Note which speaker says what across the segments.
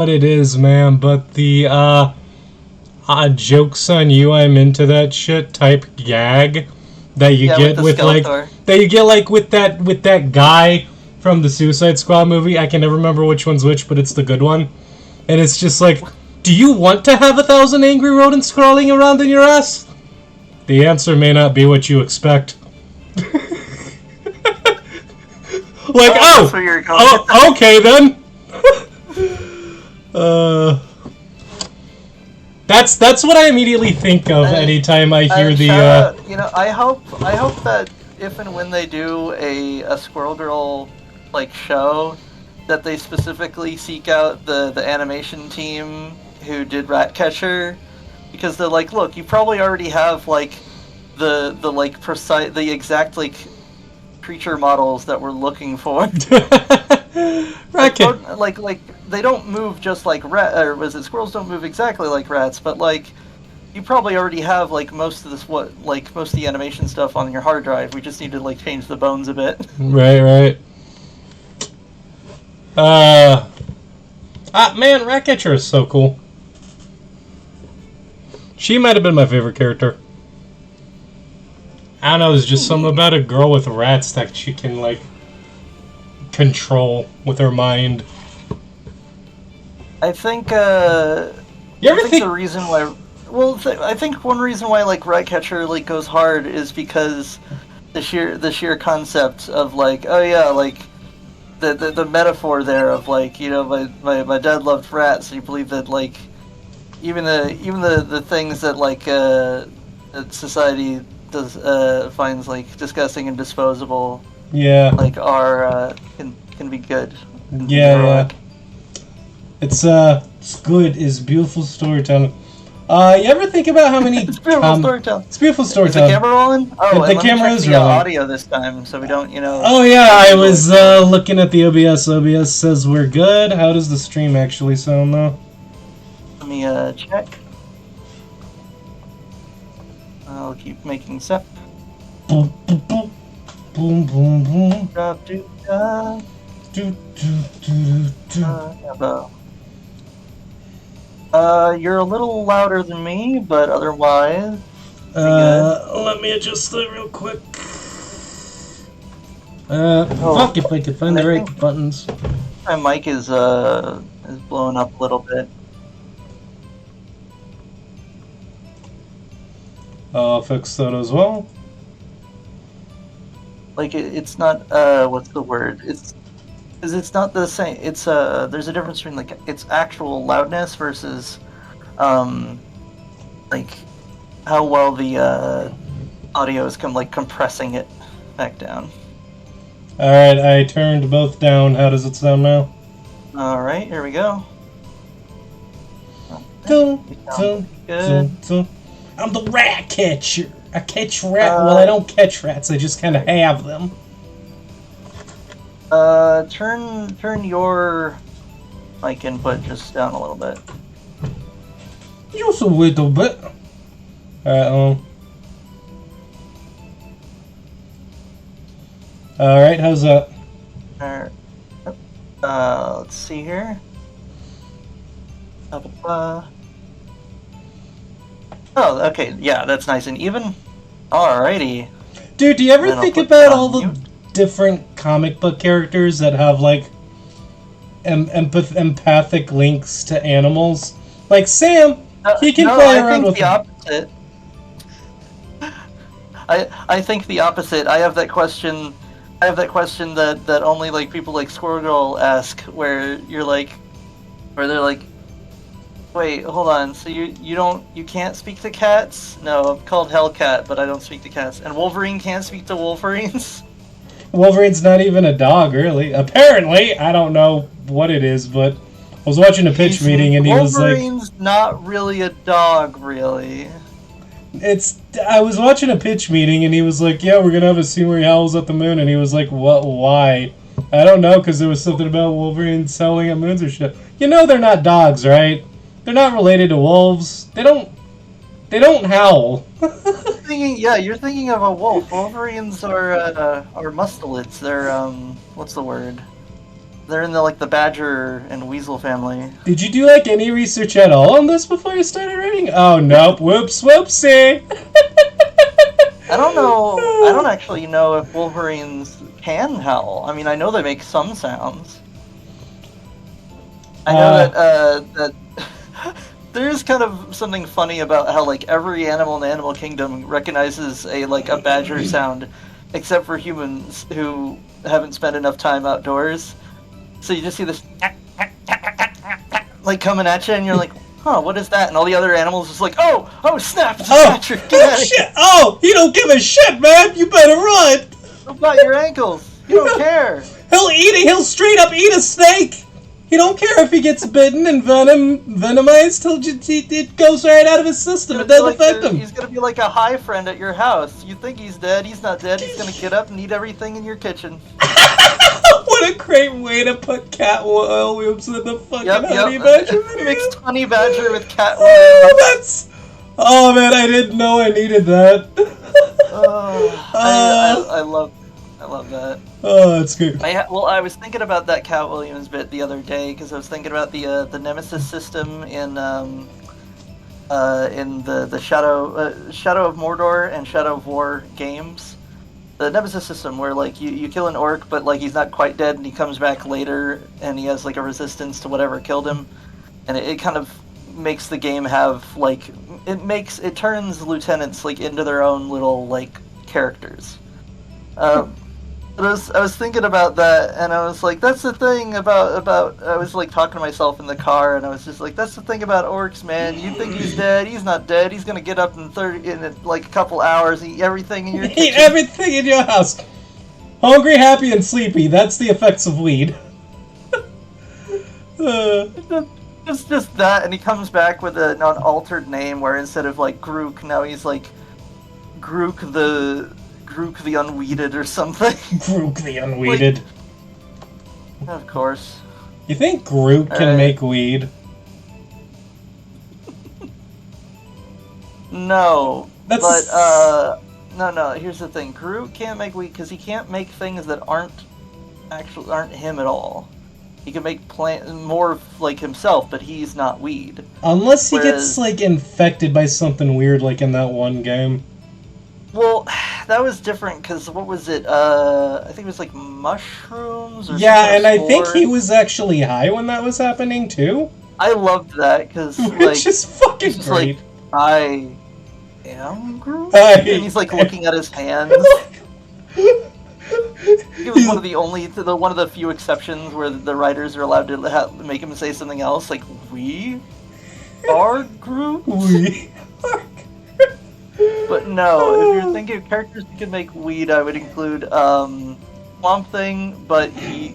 Speaker 1: what it is, man, but the jokes on you, I'm into that shit type gag that you
Speaker 2: Yeah, with
Speaker 1: get
Speaker 2: the
Speaker 1: with like
Speaker 2: Skeletor.
Speaker 1: with that guy from the Suicide Squad movie. I can never remember which one's which, but it's the good one. And it's just like, do you want to have 1,000 angry rodents crawling around in your ass? The answer may not be what you expect. Like,
Speaker 2: Oh, that's where you're going.
Speaker 1: okay then. uh, that's what I immediately think of anytime I hear the.
Speaker 2: Shout out, I hope that if and when they do a Squirrel Girl like show, that they specifically seek out the animation team who did Ratcatcher, because they're like, look, you probably already have like the like precise the exact like creature models that we're looking for. Like,
Speaker 1: Racket.
Speaker 2: they don't move just like rat, or was it squirrels don't move exactly like rats, but like you probably already have like most of most of the animation stuff on your hard drive. We just need to like change the bones a bit.
Speaker 1: Right, right. Uh, man, Ratcatcher is so cool. She might have been my favorite character. I don't know, there's just something about a girl with rats that she can, like, control with her mind.
Speaker 2: I think.
Speaker 1: You ever
Speaker 2: I think the reason why. Well, I think one reason why like Ratcatcher like goes hard is because the sheer concept of like, oh yeah, like the metaphor there of like, my dad loved rats, and you believe that like even the things that like that society does finds like disgusting and disposable,
Speaker 1: Yeah.
Speaker 2: like are can be good, can be
Speaker 1: Yeah, yeah.
Speaker 2: heroic.
Speaker 1: It's good. It's beautiful storytelling. You ever think about how many...
Speaker 2: It's beautiful storytelling.
Speaker 1: It's beautiful
Speaker 2: Is the
Speaker 1: storytelling.
Speaker 2: camera rolling? Oh,
Speaker 1: The
Speaker 2: and let me
Speaker 1: camera
Speaker 2: check
Speaker 1: is
Speaker 2: the
Speaker 1: rolling.
Speaker 2: audio this time so we don't,
Speaker 1: Oh yeah, I was looking at the OBS. OBS says we're good. How does the stream actually sound though?
Speaker 2: Let me check. I'll keep making stuff.
Speaker 1: Boom, boom, boom, boom, boom, boom.
Speaker 2: Drop, do, da,
Speaker 1: Do, do, do, do.
Speaker 2: bravo. You're a little louder than me, but otherwise, pretty good.
Speaker 1: Let me adjust that real quick.
Speaker 2: Oh,
Speaker 1: Fuck if I could find
Speaker 2: and
Speaker 1: the
Speaker 2: I
Speaker 1: right
Speaker 2: think
Speaker 1: buttons.
Speaker 2: my mic is blowing up a little bit.
Speaker 1: I'll fix that as well.
Speaker 2: Like it's not what's the word? It's not the same. It's there's a difference between like its actual loudness versus like how well the audio is compressing it back down.
Speaker 1: Alright, I turned both down. How does it sound now?
Speaker 2: All right, here we go.
Speaker 1: Dun,
Speaker 2: Sounds
Speaker 1: dun,
Speaker 2: good.
Speaker 1: dun, dun. I'm the rat catcher. I catch rat. Well, I don't catch rats. I just kind of have them.
Speaker 2: Turn your mic input just down a little bit.
Speaker 1: Just a little bit. Alright, how's that?
Speaker 2: Alright. Let's see here. Oh, okay, yeah, that's nice and even. Alrighty.
Speaker 1: Dude, do you ever
Speaker 2: Then I'll
Speaker 1: think
Speaker 2: put
Speaker 1: about
Speaker 2: that
Speaker 1: all
Speaker 2: on
Speaker 1: the
Speaker 2: mute.
Speaker 1: different comic book characters that have, like, empathic links to animals? Like, Sam, he can
Speaker 2: No,
Speaker 1: play
Speaker 2: I
Speaker 1: around
Speaker 2: think
Speaker 1: with
Speaker 2: the opposite. I think the opposite. I have that question. I have that question that only like people like Squirrel Girl ask, where you're like, where they're like, wait, hold on. So you can't speak to cats? No, I'm called Hellcat, but I don't speak to cats. And Wolverine can't speak to Wolverines?
Speaker 1: Wolverine's not even a dog, really. Apparently, I don't know what it is, but I was watching a pitch meeting and he was like,
Speaker 2: Wolverine's not really a dog, really.
Speaker 1: I was watching a pitch meeting and he was like, yeah, we're gonna have a scene where he howls at the moon, and he was like, what, why? I don't know, because there was something about Wolverine howling at moons or shit. You know they're not dogs, right? They're not related to wolves. They don't howl.
Speaker 2: You're thinking of a wolf. Wolverines are mustelids. They're what's the word? They're in the badger and weasel family.
Speaker 1: Did you do like any research at all on this before you started writing? Oh nope, whoops, whoopsie.
Speaker 2: I don't know. I don't actually know if Wolverines can howl. I mean, I know they make some sounds. I know that there is kind of something funny about how like every animal in the animal kingdom recognizes a badger sound, except for humans who haven't spent enough time outdoors. So you just see this like coming at you, and you're like, "Huh, what is that?" And all the other animals just like, "Oh, snap! It's a badger! Get out of
Speaker 1: shit! Oh, you don't give a shit, man! You better run!
Speaker 2: What about your ankles? You don't care."
Speaker 1: He'll straight up eat a snake! He don't care if he gets bitten and venomized. It goes right out of his system. It doesn't affect him.
Speaker 2: He's gonna be like a high friend at your house. You think he's dead? He's not dead. He's gonna get up and eat everything in your kitchen.
Speaker 1: What a great way to put cat Williams in the fucking honey badger video.
Speaker 2: Mixed honey badger with cat
Speaker 1: Williams. Oh man, I didn't know I needed that.
Speaker 2: I love that.
Speaker 1: Oh, that's good.
Speaker 2: I was thinking about that Cat Williams bit the other day because I was thinking about the Nemesis system in the Shadow of Mordor and Shadow of War games. The Nemesis system where like you kill an orc, but like he's not quite dead and he comes back later and he has like a resistance to whatever killed him, and it kind of makes the game have like it turns lieutenants like into their own little like characters. I was thinking about that, and I was like, that's the thing about I was like talking to myself in the car, and I was just like, that's the thing about orcs, man. You think he's dead? He's not dead. He's gonna get up in like a couple hours, eat everything in your kitchen.
Speaker 1: Eat everything in your house. Hungry, happy, and sleepy. That's the effects of weed.
Speaker 2: It's just that, and he comes back with an altered name, where instead of like Grook, now he's like Grook the Unweeded or something.
Speaker 1: Grook the Unweeded.
Speaker 2: Like, of course.
Speaker 1: You think Groot can make weed?
Speaker 2: No.
Speaker 1: That's...
Speaker 2: But, no, here's the thing. Groot can't make weed because he can't make things that aren't him at all. He can make more like himself, but he's not weed.
Speaker 1: Unless he gets, like, infected by something weird like in that one game.
Speaker 2: Well, that was different because what was it? I think it was like mushrooms. Or
Speaker 1: yeah, and I think he was actually high when that was happening too.
Speaker 2: I loved that because
Speaker 1: which is fucking great.
Speaker 2: Like, I am Groot, and he's like looking at his hands. It was one of the few exceptions where the writers are allowed to make him say something else, like "We are Groot."
Speaker 1: We are.
Speaker 2: But no, if you're thinking of characters who can make weed, I would include Swamp Thing, but he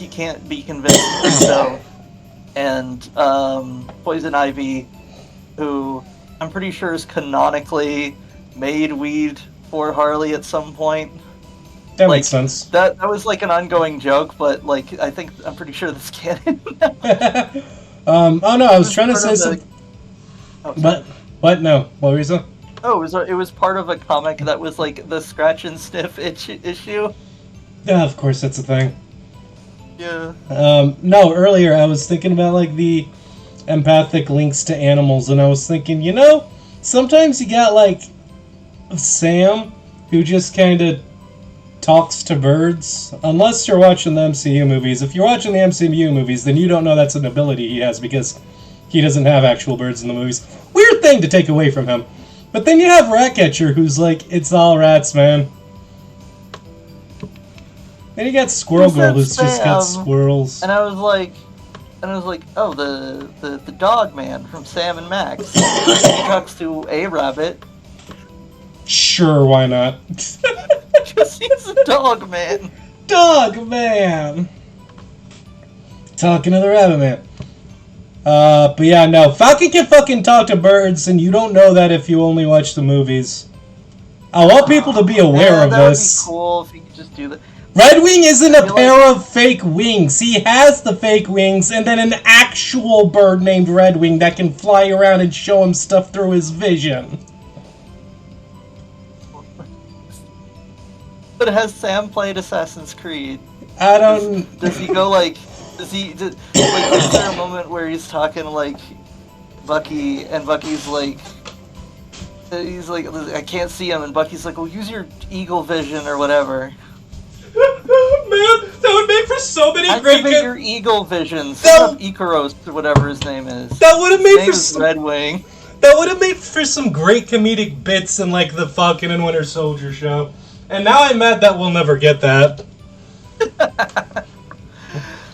Speaker 2: can't be convinced, so, and Poison Ivy, who I'm pretty sure is canonically made weed for Harley at some point.
Speaker 1: That makes sense.
Speaker 2: That was like an ongoing joke, but like I'm pretty sure this canon.
Speaker 1: Oh no, I was trying to say something. But no, what were you saying?
Speaker 2: Oh, it was part of a comic that was like the scratch and sniff issue.
Speaker 1: Yeah, of course that's a thing.
Speaker 2: Yeah.
Speaker 1: No, earlier I was thinking about like the empathic links to animals, and I was thinking, sometimes you got like Sam, who just kind of talks to birds. Unless you're watching the MCU movies. If you're watching the MCU movies, then you don't know that's an ability he has because he doesn't have actual birds in the movies. Weird thing to take away from him. But then you have Ratcatcher, who's like, it's all rats, man. Then you got Squirrel Girl, who's just got squirrels.
Speaker 2: And I was like, oh, the dog man from Sam and Max. He talks to a rabbit.
Speaker 1: Sure, why not?
Speaker 2: Because he's a dog man.
Speaker 1: Dog man! Talking to the rabbit man. But yeah, no. Falcon can fucking talk to birds, and you don't know that if you only watch the movies. I want people to be aware of this.
Speaker 2: That would be cool if you could just do that.
Speaker 1: Red Wing isn't a pair of fake wings. He has the fake wings, and then an actual bird named Red Wing that can fly around and show him stuff through his vision.
Speaker 2: But has Sam played Assassin's Creed?
Speaker 1: I don't...
Speaker 2: Does he go like... is there a moment where he's talking like Bucky, and Bucky's like, I can't see him, and Bucky's like, well, use your eagle vision or whatever.
Speaker 1: Man, that would make for so many great.
Speaker 2: Activate your eagle vision. Set up Ikaros or whatever his name is.
Speaker 1: That would have made for
Speaker 2: some Red Wing.
Speaker 1: That would have made for some great comedic bits in like the Falcon and Winter Soldier show. And now I'm mad that we'll never get that.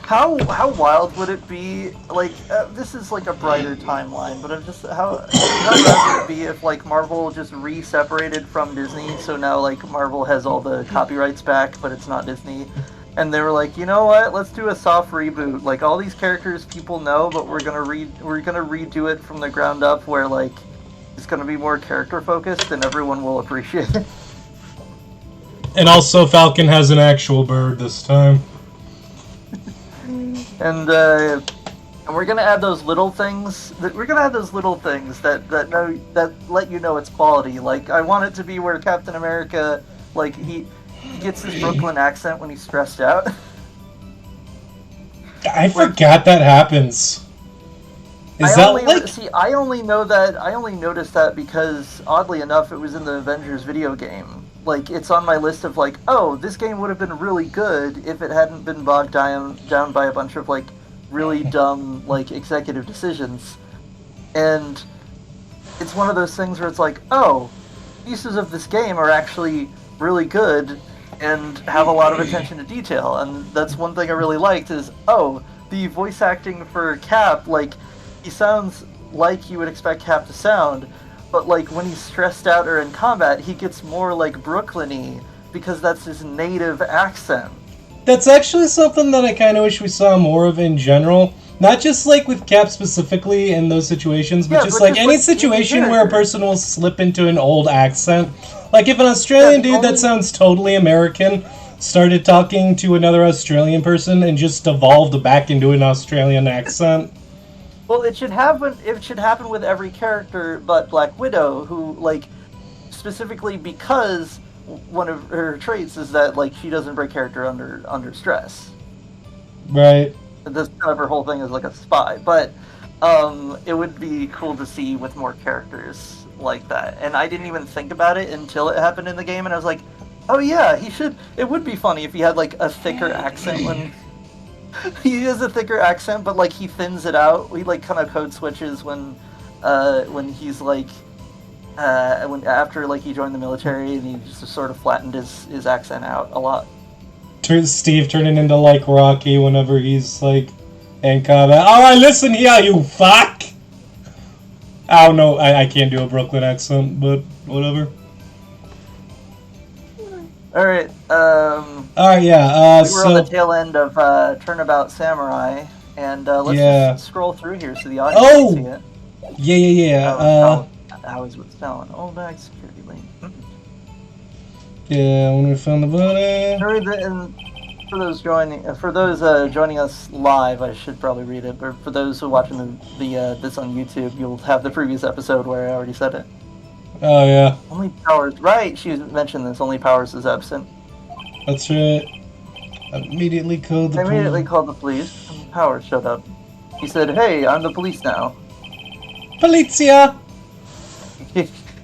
Speaker 2: How wild would it be? Like this is like a brighter timeline, but I'm just how rad would it be if like Marvel just re-separated from Disney? So now like Marvel has all the copyrights back, but it's not Disney. And they were like, you know what? Let's do a soft reboot. Like all these characters people know, but we're gonna redo it from the ground up, where like it's gonna be more character focused, and everyone will appreciate it.
Speaker 1: And also, Falcon has an actual bird this time.
Speaker 2: And we're gonna add those little things. That let you know it's quality. Like I want it to be where Captain America, like he gets his Brooklyn accent when he's stressed out.
Speaker 1: I forgot that happens.
Speaker 2: I only noticed that because oddly enough, it was in the Avengers video game. Like it's on my list of like, oh, this game would have been really good if it hadn't been bogged down by a bunch of like really dumb like executive decisions. And it's one of those things where it's like, oh, pieces of this game are actually really good and have a lot of attention to detail. And that's one thing I really liked is, oh, the voice acting for Cap, like he sounds like you would expect Cap to sound. But like when he's stressed out or in combat, he gets more like Brooklyn-y because that's his native accent.
Speaker 1: That's actually something that I kind of wish we saw more of in general. Not just like with Cap specifically in those situations, but just like any situation where a person will slip into an old accent. Like if an Australian dude that sounds totally American started talking to another Australian person and just evolved back into an Australian accent.
Speaker 2: Well, it should happen with every character but Black Widow, who, like, specifically because one of her traits is that, like, she doesn't break character under stress.
Speaker 1: Right.
Speaker 2: This kind of her whole thing is like a spy, but it would be cool to see with more characters like that. And I didn't even think about it until it happened in the game, and I was like, oh yeah, he should. It would be funny if he had like a thicker accent when. He has a thicker accent, but like he thins it out. He like kind of code switches when he's like after like he joined the military, and he just sort of flattened his accent out a lot.
Speaker 1: Steve turning into like Rocky whenever he's like in combat. All right, listen here, you fuck. I don't know. I can't do a Brooklyn accent, but whatever.
Speaker 2: All right.
Speaker 1: Yeah.
Speaker 2: We were on the tail end of Turnabout Samurai, and let's just scroll through here so the audience can see it.
Speaker 1: Yeah.
Speaker 2: How is what's spelling? Oh, bag security link.
Speaker 1: Yeah, when we found the body.
Speaker 2: And for those joining us live, I should probably read it. But for those who are watching this on YouTube, you'll have the previous episode where I already said it.
Speaker 1: Oh yeah.
Speaker 2: Only Powers, right? She mentioned this. Only Powers is absent.
Speaker 1: That's right. I immediately called
Speaker 2: the police. And Powers showed up. He said, "Hey, I'm the police now."
Speaker 1: Polizia.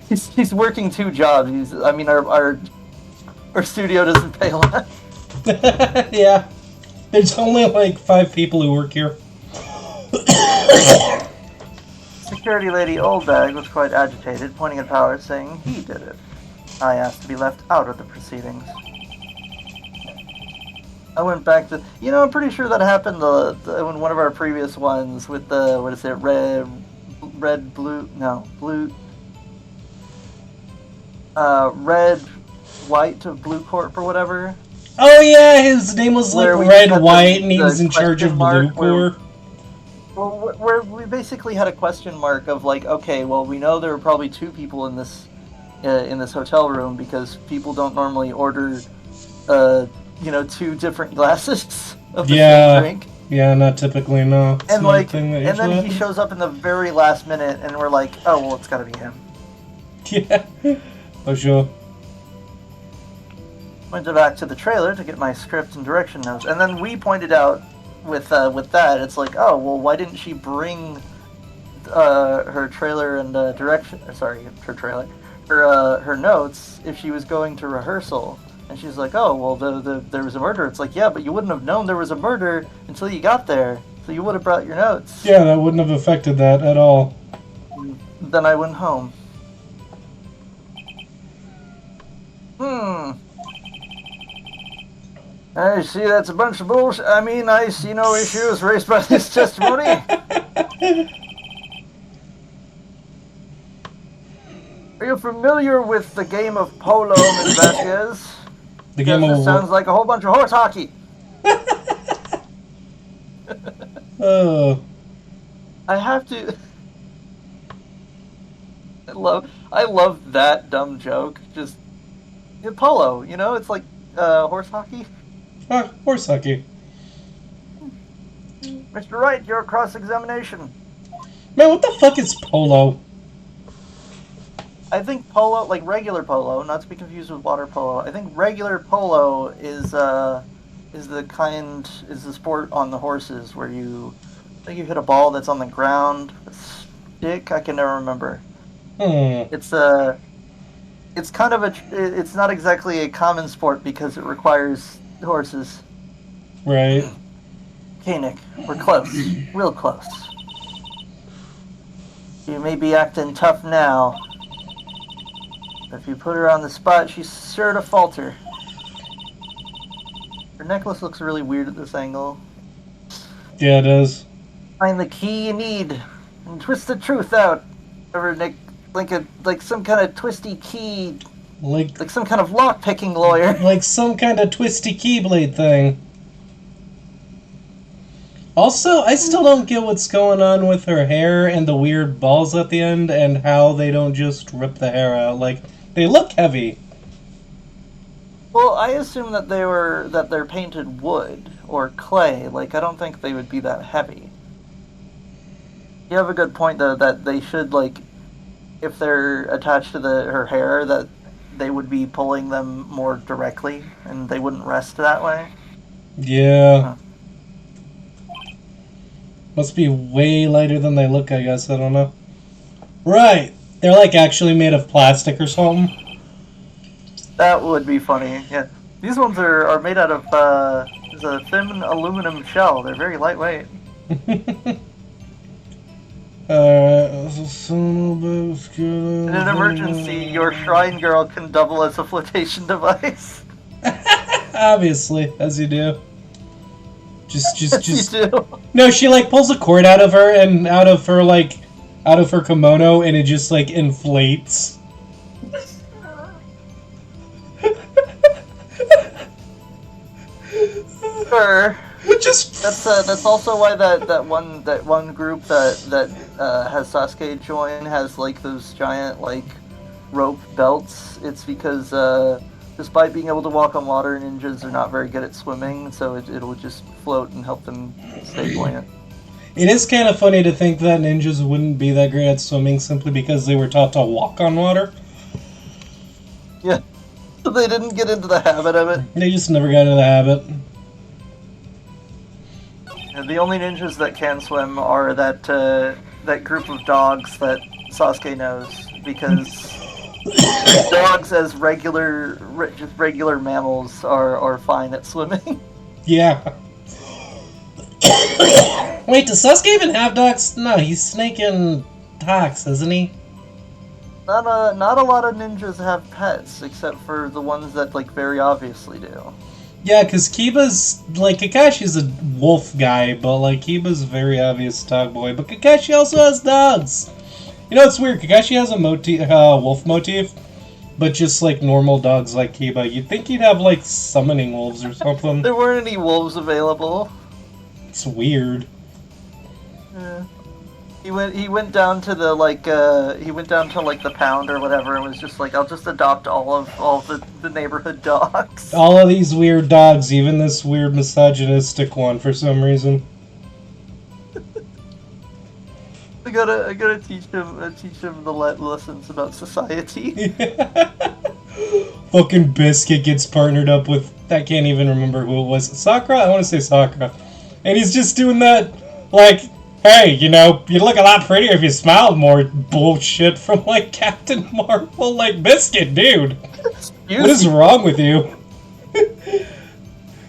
Speaker 2: He's working two jobs. Our studio doesn't pay a lot.
Speaker 1: Yeah. There's only like 5 people who work here.
Speaker 2: Security lady Oldbag was quite agitated, pointing at Powers, saying he did it. I asked to be left out of the proceedings. I went back to... I'm pretty sure that happened in one of our previous ones with the... What is it? Red, blue... No, blue... Red, White of Blue Corp or whatever.
Speaker 1: Oh yeah, his name was like Red, White, and he was in charge of Blue Corp.
Speaker 2: Where we basically had a question mark of like, okay, well, we know there were probably 2 people in this hotel room because people don't normally order, 2 different glasses of the same drink.
Speaker 1: Yeah, not typically, no.
Speaker 2: And then he shows up in the very last minute, and we're like, oh, well, it's got to be him.
Speaker 1: Yeah, for sure.
Speaker 2: Went back to the trailer to get my script and direction notes, and then we pointed out with that, it's like, oh well, why didn't she bring her trailer and direction? Sorry, her trailer, her notes if she was going to rehearsal. And she's like, oh well, there was a murder. It's like, yeah, but you wouldn't have known there was a murder until you got there. So you would have brought your notes.
Speaker 1: Yeah, that wouldn't have affected that at all.
Speaker 2: Then I went home. I see that's a bunch of bullshit. I mean, I see no issues raised by this testimony. Are you familiar with the game of polo, Ms. Vasquez?
Speaker 1: The game of
Speaker 2: this sounds like a whole bunch of horse hockey.
Speaker 1: Oh.
Speaker 2: I have to. I love that dumb joke. Just polo, you know, it's like horse hockey.
Speaker 1: Horse hockey.
Speaker 2: Mr. Wright, your cross-examination.
Speaker 1: Man, what the fuck is polo?
Speaker 2: I think polo, like regular polo, not to be confused with water polo. I think regular polo is the sport on the horses where you hit a ball that's on the ground. A stick, I can never remember. It's kind of it's not exactly a common sport because it requires horses.
Speaker 1: Right.
Speaker 2: Okay, Nick, we're close, real close. You may be acting tough now. If you put her on the spot, she's sure to falter. Her necklace looks really weird at this angle.
Speaker 1: Yeah, it does.
Speaker 2: Find the key you need and twist the truth out. Ever, Nick, like some kind of twisty key, like some kind of lock-picking lawyer.
Speaker 1: Like some kind of twisty keyblade thing. Also, I still don't get what's going on with her hair and the weird balls at the end and how they don't just rip the hair out. Like, they look heavy.
Speaker 2: Well, I assume that they're painted wood or clay. Like, I don't think they would be that heavy. You have a good point, though, that they should, like, if they're attached to her hair, that they would be pulling them more directly and they wouldn't rest that way.
Speaker 1: Yeah.
Speaker 2: Huh.
Speaker 1: Must be way lighter than they look, I guess. I don't know. Right. They're like actually made of plastic or something.
Speaker 2: That would be funny. Yeah. These ones are made out of a thin aluminum shell. They're very lightweight. In an emergency, your shrine girl can double as a flotation device.
Speaker 1: Obviously, as you do. Just.
Speaker 2: You do.
Speaker 1: No, she like pulls a cord out of her and out of her kimono, and it just like inflates.
Speaker 2: Sure.
Speaker 1: Just
Speaker 2: that's also why that one group that has Sasuke join has like those giant like rope belts. It's because despite being able to walk on water, ninjas are not very good at swimming, so it'll just float and help them stay buoyant.
Speaker 1: It is kind of funny to think that ninjas wouldn't be that great at swimming simply because they were taught to walk on water.
Speaker 2: Yeah, so they didn't get into the habit of it.
Speaker 1: They just never got into the habit.
Speaker 2: The only ninjas that can swim are that group of dogs that Sasuke knows, because dogs as regular mammals are fine at swimming.
Speaker 1: Yeah. Wait, does Sasuke even have dogs? No, he's snaking Hawks, isn't he?
Speaker 2: Not a lot of ninjas have pets, except for the ones that like very obviously do.
Speaker 1: Yeah, because Kiba's, like, Kakashi's a wolf guy, but, like, Kiba's a very obvious dog boy. But Kakashi also has dogs. You know, it's weird. Kakashi has a wolf motif, but just, like, normal dogs like Kiba. You'd think he'd have, like, summoning wolves or something.
Speaker 2: There weren't any wolves available.
Speaker 1: It's weird.
Speaker 2: Yeah. He went down to the pound or whatever and was just like, I'll just adopt all the neighborhood dogs.
Speaker 1: All of these weird dogs, even this weird misogynistic one for some reason.
Speaker 2: I gotta teach him the lessons about society.
Speaker 1: Fucking Biscuit gets partnered up with, I can't even remember who it was. Sakura? I want to say Sakura. And he's just doing that, like, hey, you know, you'd look a lot prettier if you smiled more bullshit from, like, Captain Marvel. Like, Biscuit, dude. What is wrong with you?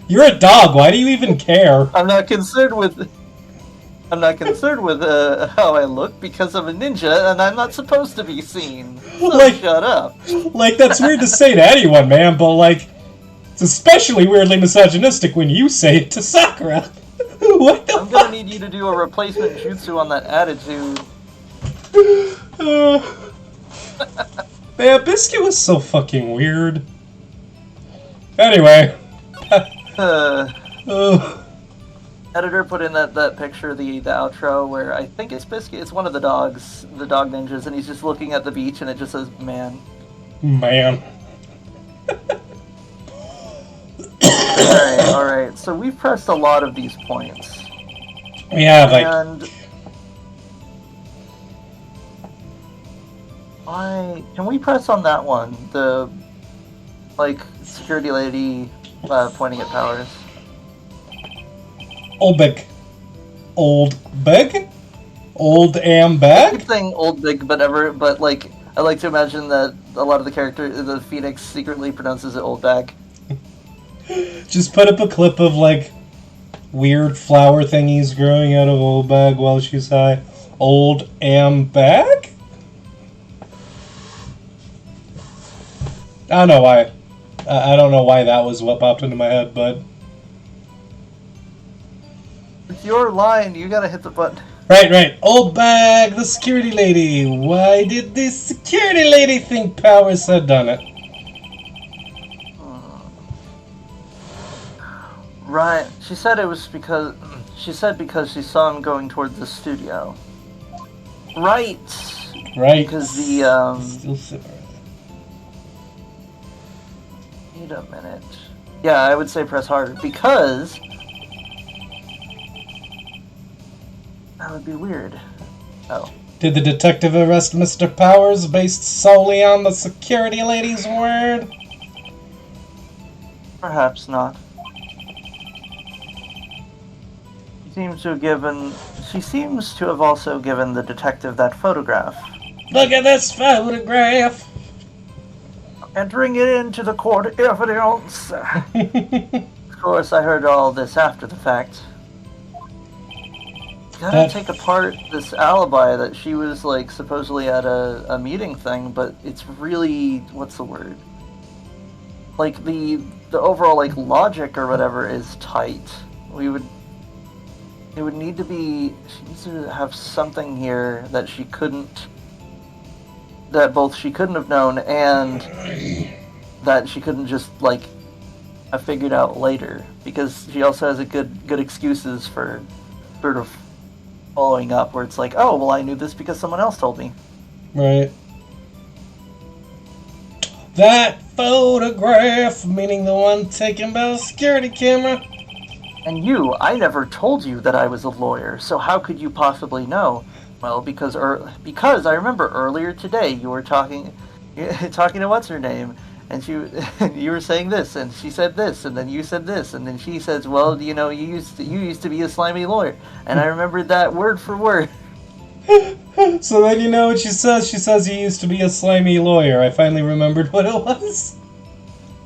Speaker 1: You're a dog. Why do you even care?
Speaker 2: I'm not concerned with how I look because I'm a ninja and I'm not supposed to be seen. So
Speaker 1: Like-
Speaker 2: shut up.
Speaker 1: Like, that's weird to say to anyone, man, but, like, it's especially weirdly misogynistic when you say it to Sakura. What the
Speaker 2: I'm gonna need you to do a replacement jutsu on that attitude.
Speaker 1: Man, Biscuit was so fucking weird. Anyway.
Speaker 2: Editor put in that picture, the outro, where I think it's Biscuit. It's one of the dogs, the dog ninjas, and he's just looking at the beach, and it just says, man.
Speaker 1: Man.
Speaker 2: Alright, so we've pressed a lot of these points.
Speaker 1: We have, like...
Speaker 2: And... Can we press on that one? The, like, security lady pointing at Powers.
Speaker 1: Old big. Old big? Old am
Speaker 2: I
Speaker 1: bag?
Speaker 2: keep saying old big, but like, I like to imagine that a lot of the Phoenix secretly pronounces it old bag.
Speaker 1: Just put up a clip of, like, weird flower thingies growing out of old bag while she's high. Old am bag? I don't know why. I don't know why that was what popped into my head, but...
Speaker 2: It's your line, you gotta hit the button.
Speaker 1: Right. Old bag, the security lady. Why did the security lady think Powers had done it?
Speaker 2: Right. She said it was because... She said because she saw him going toward the studio. Right. Because the,
Speaker 1: Still sit right.
Speaker 2: Wait a minute. Yeah, I would say press harder, because... That would be weird. Oh.
Speaker 1: Did the detective arrest Mr. Powers based solely on the security lady's word?
Speaker 2: Perhaps not. She seems to have also given the detective that photograph.
Speaker 1: Look at this photograph!
Speaker 2: Entering it into the court evidence. Of course, I heard all this after the fact. Gotta take apart this alibi that she was, like, supposedly at a meeting thing, but it's really, what's the word? Like, the overall, like, logic or whatever is tight. It would need to be, she needs to have something here that she couldn't, that both she couldn't have known and that she couldn't just, like, have figured out later. Because she also has a good excuses for sort of following up, where it's like, oh, well, I knew this because someone else told me.
Speaker 1: Right. That photograph, meaning the one taken by the security camera.
Speaker 2: And I never told you that I was a lawyer, so how could you possibly know? Well, because I remember earlier today you were talking to what's her name, and you were saying this, and she said this, and then you said this, and then she says, well, you know, you used to be a slimy lawyer, and I remembered that word for word.
Speaker 1: So then you know what she says? She says you used to be a slimy lawyer. I finally remembered what it was.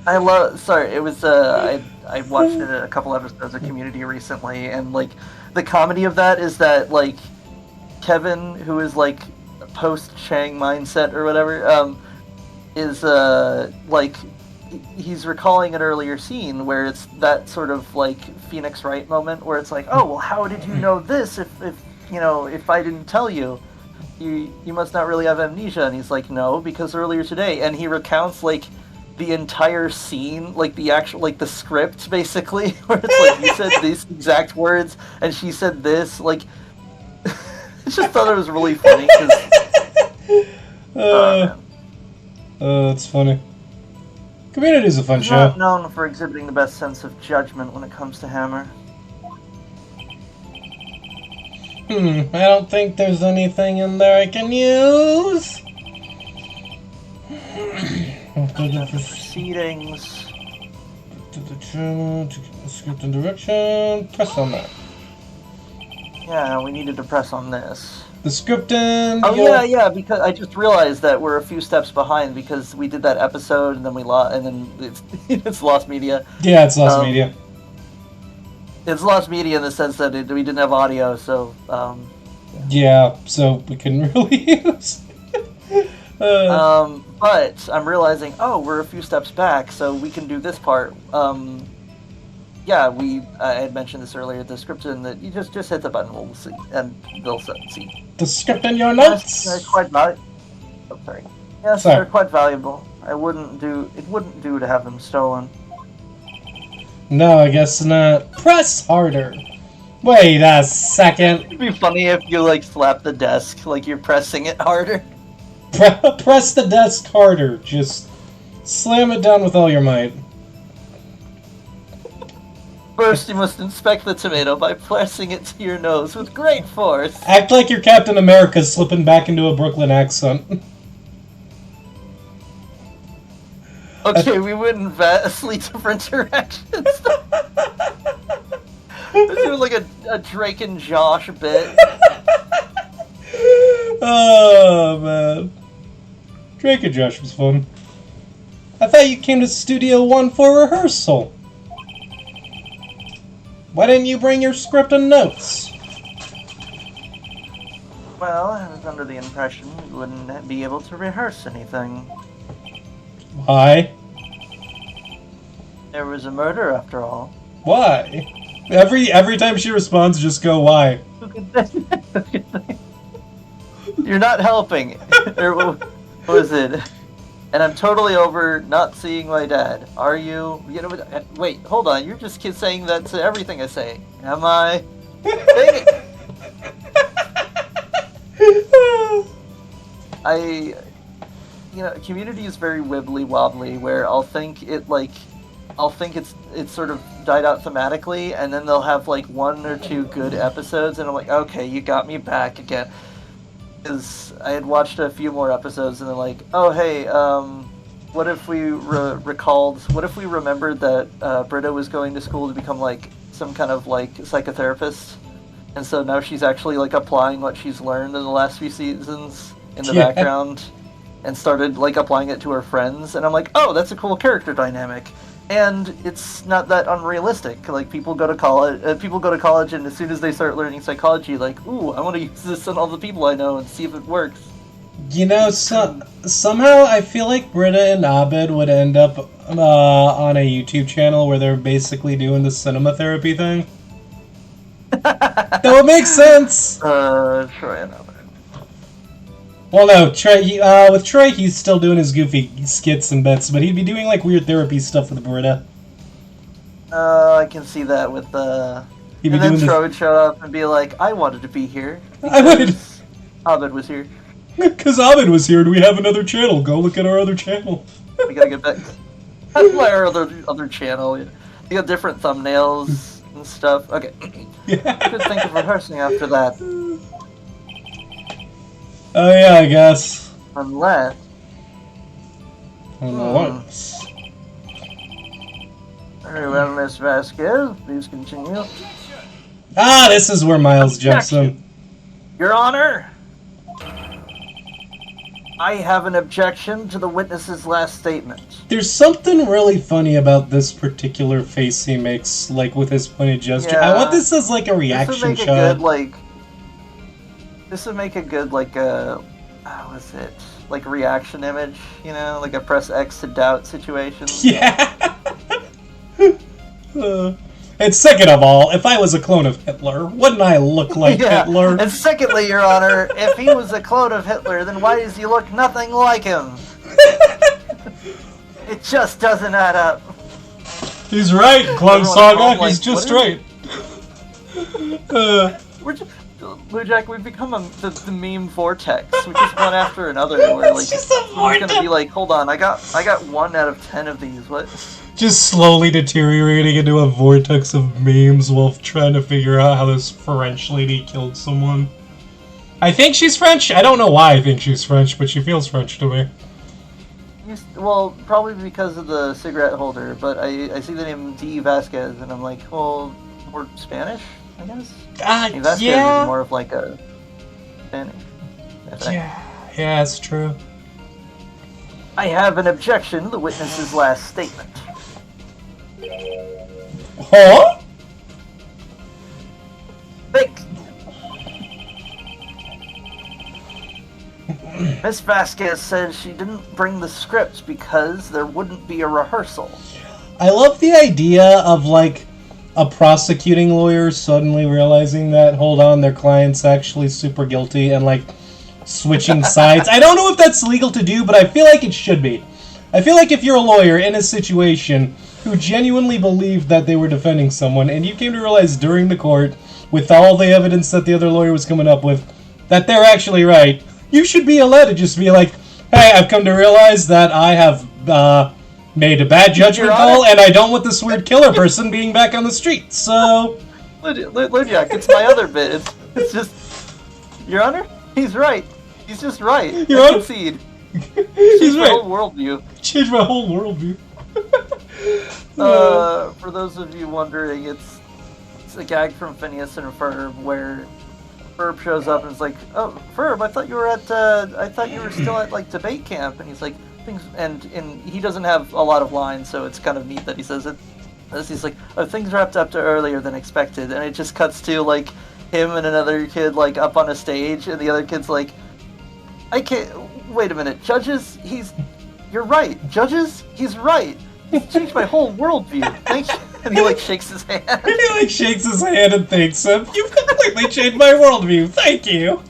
Speaker 2: It was, I watched a couple episodes of Community recently, and, like, the comedy of that is that, like, Kevin, who is, like, post-Chang mindset or whatever, is, like, he's recalling an earlier scene where it's that sort of, like, Phoenix Wright moment where it's like, oh, well, how did you know this if I didn't tell you? You must not really have amnesia. And he's like, no, because earlier today. And he recounts, like, the entire scene, like the actual, like the script, basically, where it's like, you said these exact words, and she said this, like, I just thought it was really funny, because...
Speaker 1: it's funny. Community's a fun
Speaker 2: He's
Speaker 1: show.
Speaker 2: not known for exhibiting the best sense of judgment when it comes to Hammer.
Speaker 1: I don't think there's anything in there I can use.
Speaker 2: Proceedings.
Speaker 1: Script and direction. Press on that.
Speaker 2: Yeah, we needed to press on this.
Speaker 1: The scripting.
Speaker 2: Oh yeah, because I just realized that we're a few steps behind because we did that episode and then we lost, and then it's it's lost media.
Speaker 1: Yeah, it's lost media.
Speaker 2: It's lost media in the sense that we didn't have audio, so.
Speaker 1: Yeah, so we couldn't really use.
Speaker 2: But I'm realizing, we're a few steps back, so we can do this part. Yeah, I had mentioned this earlier. The scripting that you just hit the button, we'll see, and they'll see.
Speaker 1: The script in your notes.
Speaker 2: They're quite valuable. Oh, sorry. Yes, they're quite valuable. It wouldn't do to have them stolen.
Speaker 1: No, I guess not. Press harder. Wait a second.
Speaker 2: It'd be funny if you like slap the desk like you're pressing it harder.
Speaker 1: Press the desk harder. Just slam it down with all your might.
Speaker 2: First, you must inspect the tomato by pressing it to your nose with great force.
Speaker 1: Act like you're Captain America slipping back into a Brooklyn accent.
Speaker 2: Okay, we went in vastly different directions. This was like a Drake and Josh bit.
Speaker 1: Oh, man. Drake and Josh was fun. I thought you came to Studio One for rehearsal. Why didn't you bring your script and notes?
Speaker 2: Well, I was under the impression we wouldn't be able to rehearse anything.
Speaker 1: Why?
Speaker 2: There was a murder, after all.
Speaker 1: Why? Every time she responds, just go, why?
Speaker 2: You're not helping. What was it? And I'm totally over not seeing my dad. Are you? You know, wait, hold on. You're just saying that to everything I say. Am I? Community is very wibbly wobbly. Where I'll think it's sort of died out thematically, and then they'll have like one or two good episodes, and I'm like, okay, you got me back again. Because I had watched a few more episodes, and they're like, oh hey, what if we what if we remembered that Britta was going to school to become like some kind of like psychotherapist, and so now she's actually like applying what she's learned in the last few seasons in the background, and started like applying it to her friends, and I'm like, oh, that's a cool character dynamic. And it's not that unrealistic. Like people go to college, and as soon as they start learning psychology, like, ooh, I want to use this on all the people I know and see if it works.
Speaker 1: You know, somehow I feel like Britta and Abed would end up on a YouTube channel where they're basically doing the cinema therapy thing. That would make sense.
Speaker 2: Troy and Abed.
Speaker 1: Well, no, Troy. With Troy, he's still doing his goofy skits and bits, but he'd be doing like weird therapy stuff with Britta.
Speaker 2: I can see that with and then Troy would show up and be like, "I wanted to be here."
Speaker 1: I would.
Speaker 2: Abed was here.
Speaker 1: Because Abed was here, and we have another channel. Go look at our other channel.
Speaker 2: We gotta get back. That's my other channel. You got different thumbnails and stuff. Okay.
Speaker 1: Yeah.
Speaker 2: I could think of rehearsing after that.
Speaker 1: Oh yeah, I guess.
Speaker 2: Unless.
Speaker 1: What?
Speaker 2: Very well, Miss Vasquez. Please continue.
Speaker 1: Ah, this is where Miles jumps in.
Speaker 2: Your Honor, I have an objection to the witness's last statement.
Speaker 1: There's something really funny about this particular face he makes, like with his pointed gesture. Yeah. I want this as like a reaction shot.
Speaker 2: This would make a good what's it? Like reaction image, you know, like a press X to doubt situation.
Speaker 1: Yeah. And second of all, if I was a clone of Hitler, wouldn't I look like Hitler?
Speaker 2: And secondly, Your Honor, if he was a clone of Hitler, then why does he look nothing like him? It just doesn't add up.
Speaker 1: He's right, Clone Saga. He's just right.
Speaker 2: Blue Jack, we've become the meme vortex. We just one after another. Where like
Speaker 1: it's
Speaker 2: gonna be like, hold on, I got 1 out of 10 of these. What?
Speaker 1: Just slowly deteriorating into a vortex of memes while trying to figure out how this French lady killed someone. I think she's French. I don't know why I think she's French, but she feels French to me.
Speaker 2: Well, probably because of the cigarette holder, but I see the name D. Vasquez, and I'm like, well, we're Spanish? I guess. Vasquez
Speaker 1: yeah.
Speaker 2: is more of like a Spanish.
Speaker 1: Yeah, that's true.
Speaker 2: I have an objection to the witness's last statement.
Speaker 1: Huh?
Speaker 2: Think. Miss Vasquez said she didn't bring the scripts because there wouldn't be a rehearsal.
Speaker 1: I love the idea of, like, a prosecuting lawyer suddenly realizing that, hold on, their client's actually super guilty and, like, switching sides. I don't know if that's legal to do, but I feel like it should be. I feel like if you're a lawyer in a situation who genuinely believed that they were defending someone, and you came to realize during the court, with all the evidence that the other lawyer was coming up with, that they're actually right, you should be allowed to just be like, hey, I've come to realize that I have made a bad judgment call, and I don't want this weird killer person being back on the street, so...
Speaker 2: Ludiak, it's my other bit. It's just... Your Honor? He's right. He's just right.
Speaker 1: Your Honor?
Speaker 2: Concede.
Speaker 1: He's right.
Speaker 2: My whole worldview.
Speaker 1: Changed my whole worldview.
Speaker 2: For those of you wondering, it's a gag from Phineas and Ferb where Ferb shows up and is like, "Oh, Ferb, I thought you were still at like debate camp," and he's like, "Things," and he doesn't have a lot of lines, so it's kind of neat that he says it. He's like, "Oh, things wrapped up to earlier than expected," and it just cuts to like him and another kid like up on a stage, and the other kid's like, "I can't. Wait a minute, judges. You're right, judges. He's right. He's changed my whole worldview. Thank you." And he like shakes his hand.
Speaker 1: He like shakes his hand and thanks him. You've completely changed my worldview. Thank you.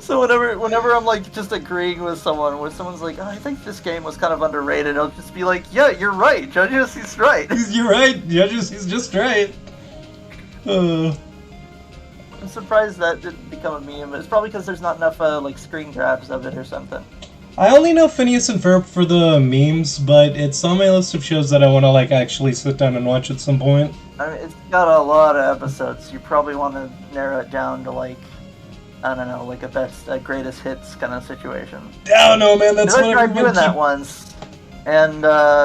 Speaker 2: So whenever I'm like just agreeing with someone, where someone's like, "Oh, I think this game was kind of underrated," I'll just be like, "Yeah, you're right, judges. He's right."
Speaker 1: You're right, judges. He's just right.
Speaker 2: I'm surprised that didn't become a meme. It's probably because there's not enough like screen grabs of it or something.
Speaker 1: I only know Phineas and Ferb for the memes, but it's on my list of shows that I want to like actually sit down and watch at some point.
Speaker 2: I mean, it's got a lot of episodes. You probably want to narrow it down to like, I don't know, like a greatest hits kind of situation.
Speaker 1: I don't know, man. That's what
Speaker 2: I tried doing that once, and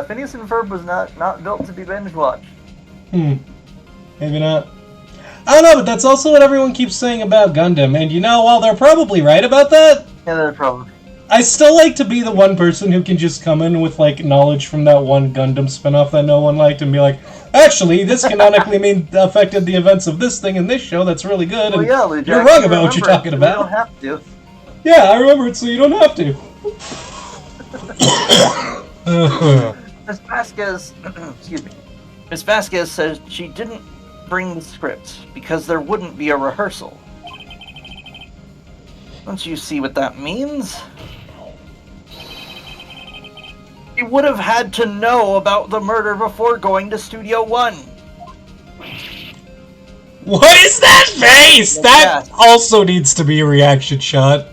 Speaker 2: Phineas and Ferb was not built to be binge watched.
Speaker 1: Maybe not. I don't know, but that's also what everyone keeps saying about Gundam, and you know, while they're probably right about that,
Speaker 2: yeah, they're probably.
Speaker 1: I still like to be the one person who can just come in with, like, knowledge from that one Gundam spinoff that no one liked and be like, actually, this canonically affected the events of this thing in this show that's really good, and
Speaker 2: well, yeah,
Speaker 1: you're wrong about what you're talking about.
Speaker 2: You don't have to.
Speaker 1: Yeah, I remember it, so you don't have to.
Speaker 2: Miss Vasquez, excuse me. Miss Vasquez says she didn't bring the script because there wouldn't be a rehearsal. Don't you see what that means? You would have had to know about the murder before going to Studio One.
Speaker 1: What is that face? That also needs to be a reaction shot.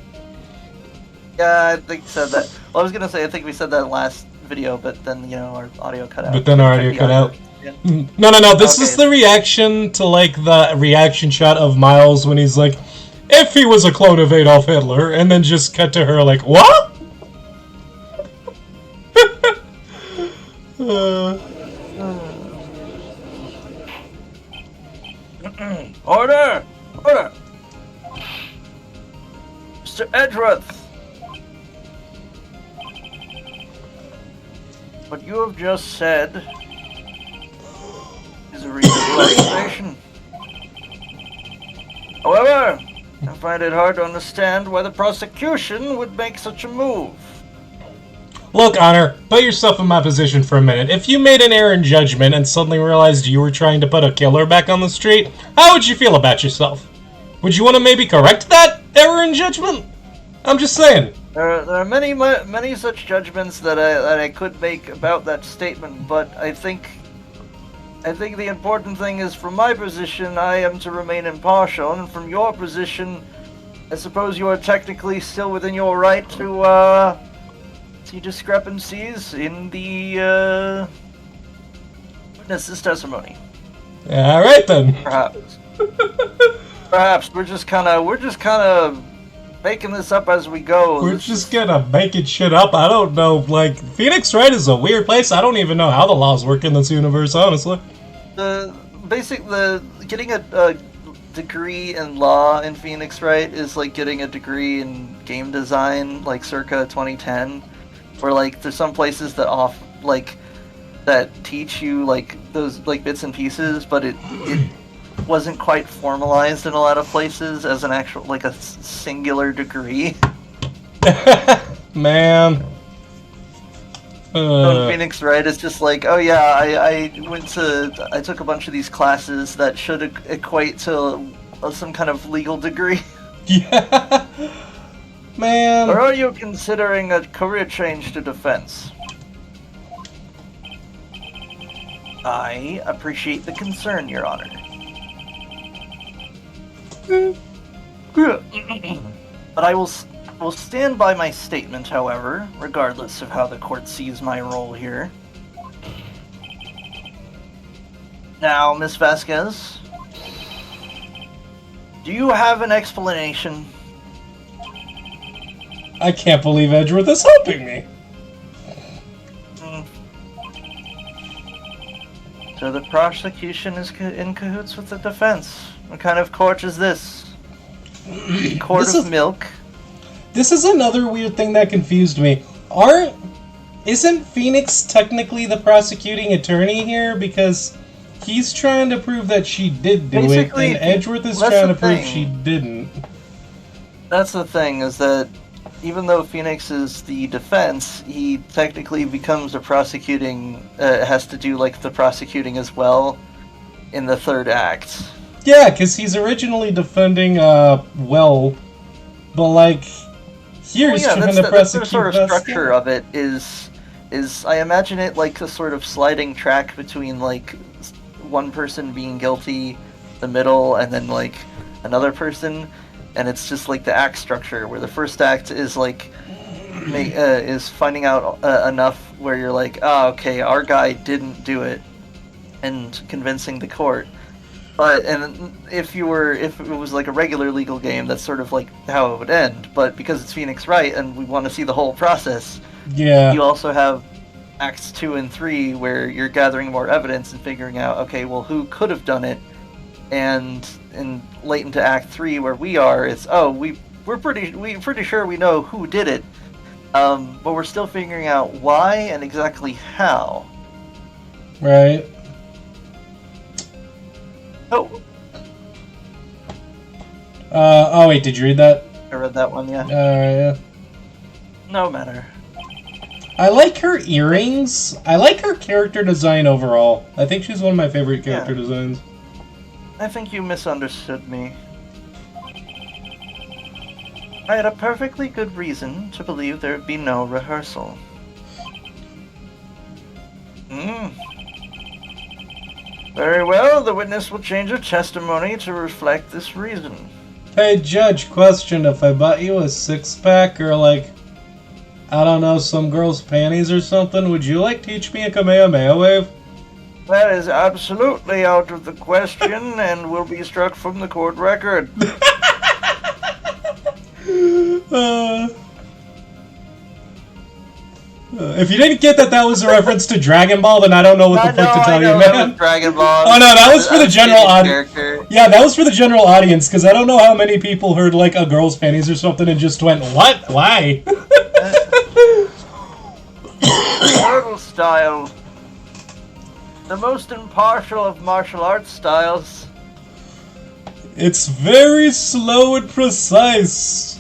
Speaker 2: Yeah, I think we said that. Well, I was gonna say I think we said that last video, but then our audio cut out.
Speaker 1: But then our audio cut out.
Speaker 2: Yeah.
Speaker 1: No. This is the reaction to like the reaction shot of Miles when he's like, "If he was a clone of Adolf Hitler," and then just cut to her like, "What?"
Speaker 2: Order! Order! Mr. Edgeworth! What you have just said is a reasonable explanation. However, I find it hard to understand why the prosecution would make such a move.
Speaker 1: Look, Honor, put yourself in my position for a minute. If you made an error in judgment and suddenly realized you were trying to put a killer back on the street, how would you feel about yourself? Would you want to maybe correct that error in judgment? I'm just saying.
Speaker 2: There are many such judgments that I could make about that statement, but I think the important thing is, from my position, I am to remain impartial, and from your position, I suppose you are technically still within your right to see discrepancies in the witness's testimony.
Speaker 1: All right then.
Speaker 2: Perhaps. Perhaps we're just kind of making this up as we go.
Speaker 1: We're just gonna making shit up. I don't know. Like, Phoenix Wright is a weird place. I don't even know how the laws work in this universe, honestly.
Speaker 2: The getting a degree in law in Phoenix Wright is like getting a degree in game design, like circa 2010, where like there's some places that teach you like those like bits and pieces, but it wasn't quite formalized in a lot of places as an actual like a singular degree.
Speaker 1: Man.
Speaker 2: So in Phoenix Wright, it's just like, oh yeah, I took a bunch of these classes that should equate to some kind of legal degree.
Speaker 1: Yeah. Man.
Speaker 2: Or are you considering a career change to defense? I appreciate the concern, Your Honor. But I will stand by my statement, however, regardless of how the court sees my role here. Now, Miss Vasquez, do you have an explanation?
Speaker 1: I can't believe Edgeworth is helping me.
Speaker 2: So the prosecution is in cahoots with the defense. What kind of court is this? Court of milk?
Speaker 1: This is another weird thing that confused me. Isn't Phoenix technically the prosecuting attorney here? Because he's trying to prove that she did do it, and Edgeworth is trying to prove she didn't.
Speaker 2: That's the thing, is that even though Phoenix is the defense, he technically becomes a prosecuting, has to do like the prosecuting as well in the third act.
Speaker 1: Yeah, because he's originally defending, but like, here he's trying to prosecute
Speaker 2: the sort of structure of it is I imagine it like a sort of sliding track between like one person being guilty, the middle, and then like another person, and it's just like the act structure where the first act is like is finding out enough where you're like, oh, okay, our guy didn't do it, and convincing the court. But and if it was like a regular legal game, that's sort of like how it would end. But because it's Phoenix Wright and we want to see the whole process,
Speaker 1: yeah,
Speaker 2: you also have acts 2 and 3 where you're gathering more evidence and figuring out, okay, well, who could have done it? And late into Act 3 where we are, it's we're pretty sure we know who did it, but we're still figuring out why and exactly how.
Speaker 1: Right.
Speaker 2: Oh.
Speaker 1: Oh wait, did you read that?
Speaker 2: I read that one, yeah.
Speaker 1: Yeah.
Speaker 2: No matter.
Speaker 1: I like her earrings. I like her character design overall. I think she's one of my favorite character designs.
Speaker 2: I think you misunderstood me. I had a perfectly good reason to believe there would be no rehearsal. Very well, the witness will change her testimony to reflect this reason.
Speaker 1: Hey, Judge, question. If I bought you a six-pack or, like, I don't know, some girl's panties or something, would you, like, teach me a Kamehameha wave?
Speaker 2: That is absolutely out of the question and will be struck from the court record.
Speaker 1: If you didn't get that was a reference to Dragon Ball, then I don't know what the fuck to tell you, man.
Speaker 2: That was Dragon Ball.
Speaker 1: Oh no, that was for the general audience. Yeah, that was for the general audience, because I don't know how many people heard like a girl's panties or something and just went, what? Why?
Speaker 2: Mortal style. The most impartial of martial arts styles.
Speaker 1: It's very slow and precise.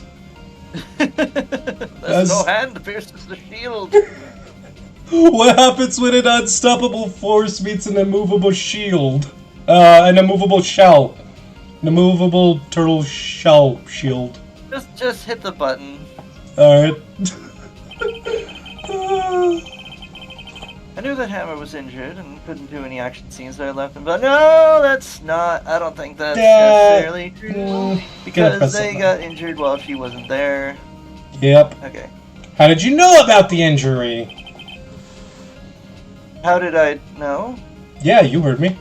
Speaker 2: There's no hand pierces the shield.
Speaker 1: What happens when an unstoppable force meets an immovable shield? An immovable shell. An immovable turtle shell shield.
Speaker 2: Just hit the button.
Speaker 1: Alright.
Speaker 2: I knew that Hammer was injured and couldn't do any action scenes, so I left him. But no, that's not. I don't think that's necessarily true. Because they got injured while she wasn't there.
Speaker 1: Yep.
Speaker 2: Okay.
Speaker 1: How did you know about the injury?
Speaker 2: How did I know?
Speaker 1: Yeah, you heard me.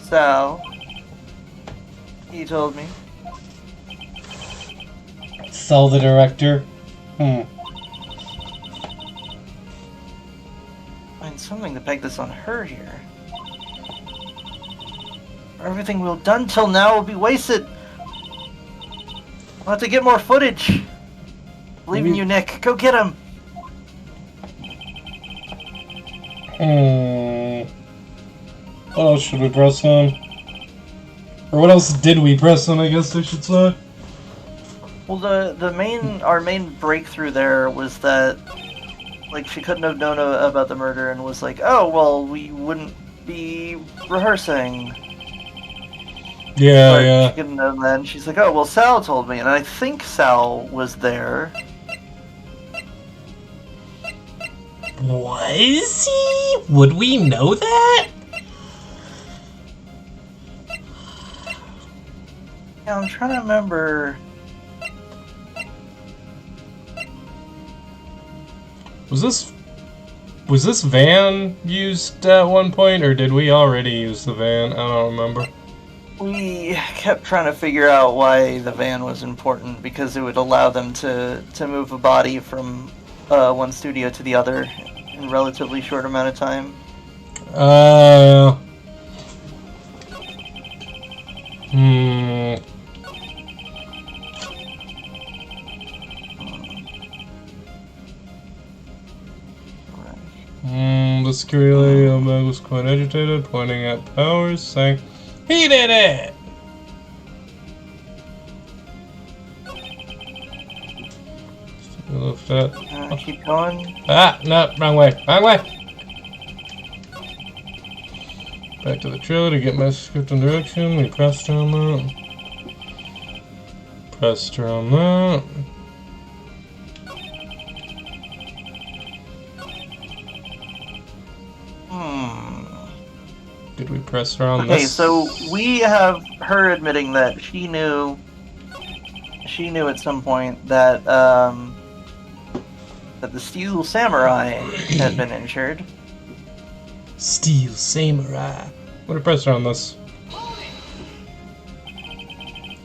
Speaker 2: Sal. He told me.
Speaker 1: Sal, the director.
Speaker 2: Find something to peg this on her here. Everything we've done till now will be wasted. We'll have to get more footage. Believe in you, Nick. Go get him.
Speaker 1: What else should we press on? Or what else did we press on, I guess I should say?
Speaker 2: Well, our main breakthrough there was that, like, she couldn't have known about the murder and was like, oh, well, we wouldn't be rehearsing.
Speaker 1: Yeah.
Speaker 2: She couldn't know that, and she's like, oh, well, Sal told me, and I think Sal was there.
Speaker 1: Was he? Would we know that?
Speaker 2: Yeah, I'm trying to remember.
Speaker 1: Was this van used at one point, or did we already use the van? I don't remember.
Speaker 2: We kept trying to figure out why the van was important, because it would allow them to move a body from one studio to the other in a relatively short amount of time.
Speaker 1: The security lady was quite agitated, pointing at Powers, saying, "He did it!" Lift that.
Speaker 2: Keep going.
Speaker 1: Ah, no, wrong way. Wrong way. Back to the trailer to get my script and direction. We pressed on that. Pressed on that. Did we press her on this?
Speaker 2: Okay, so we have her admitting that she knew at some point that that the Steel Samurai had been injured.
Speaker 1: Steel Samurai. I'm gonna press her on this.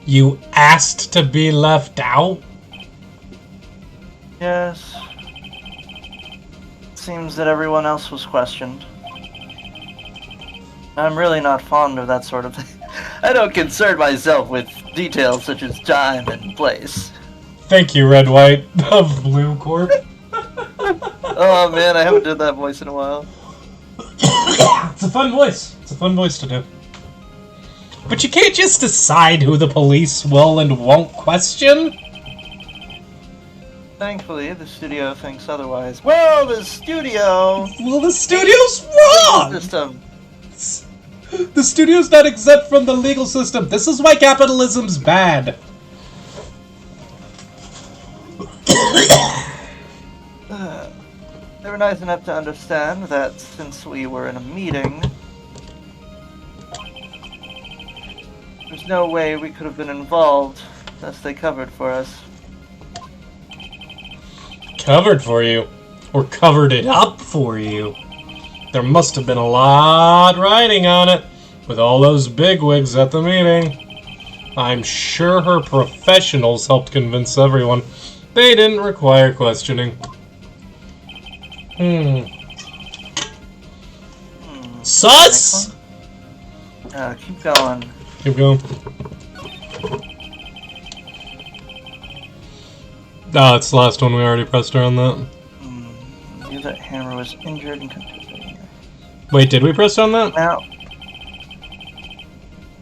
Speaker 1: You asked to be left out?
Speaker 2: Yes. Seems that everyone else was questioned. I'm really not fond of that sort of thing. I don't concern myself with details such as time and place.
Speaker 1: Thank you, Red White of Blue Corp.
Speaker 2: Oh man, I haven't done that voice in a while.
Speaker 1: It's a fun voice. It's a fun voice to do. But you can't just decide who the police will and won't question.
Speaker 2: Thankfully, the studio thinks otherwise. Well, the studio...
Speaker 1: Well, the studio's wrong!
Speaker 2: System.
Speaker 1: The studio's not exempt from the legal system. This is why capitalism's bad.
Speaker 2: They were nice enough to understand that since we were in a meeting, there's no way we could have been involved, as they covered for us.
Speaker 1: Covered for you? Or covered it up for you? There must have been a lot riding on it, with all those bigwigs at the meeting. I'm sure her professionals helped convince everyone. They didn't require questioning. Sus!
Speaker 2: Keep going.
Speaker 1: Keep going. Ah, it's the last one. We already pressed her on that.
Speaker 2: Knew that Hammer was injured and contusioned.
Speaker 1: Wait, did we press on that?
Speaker 2: Now,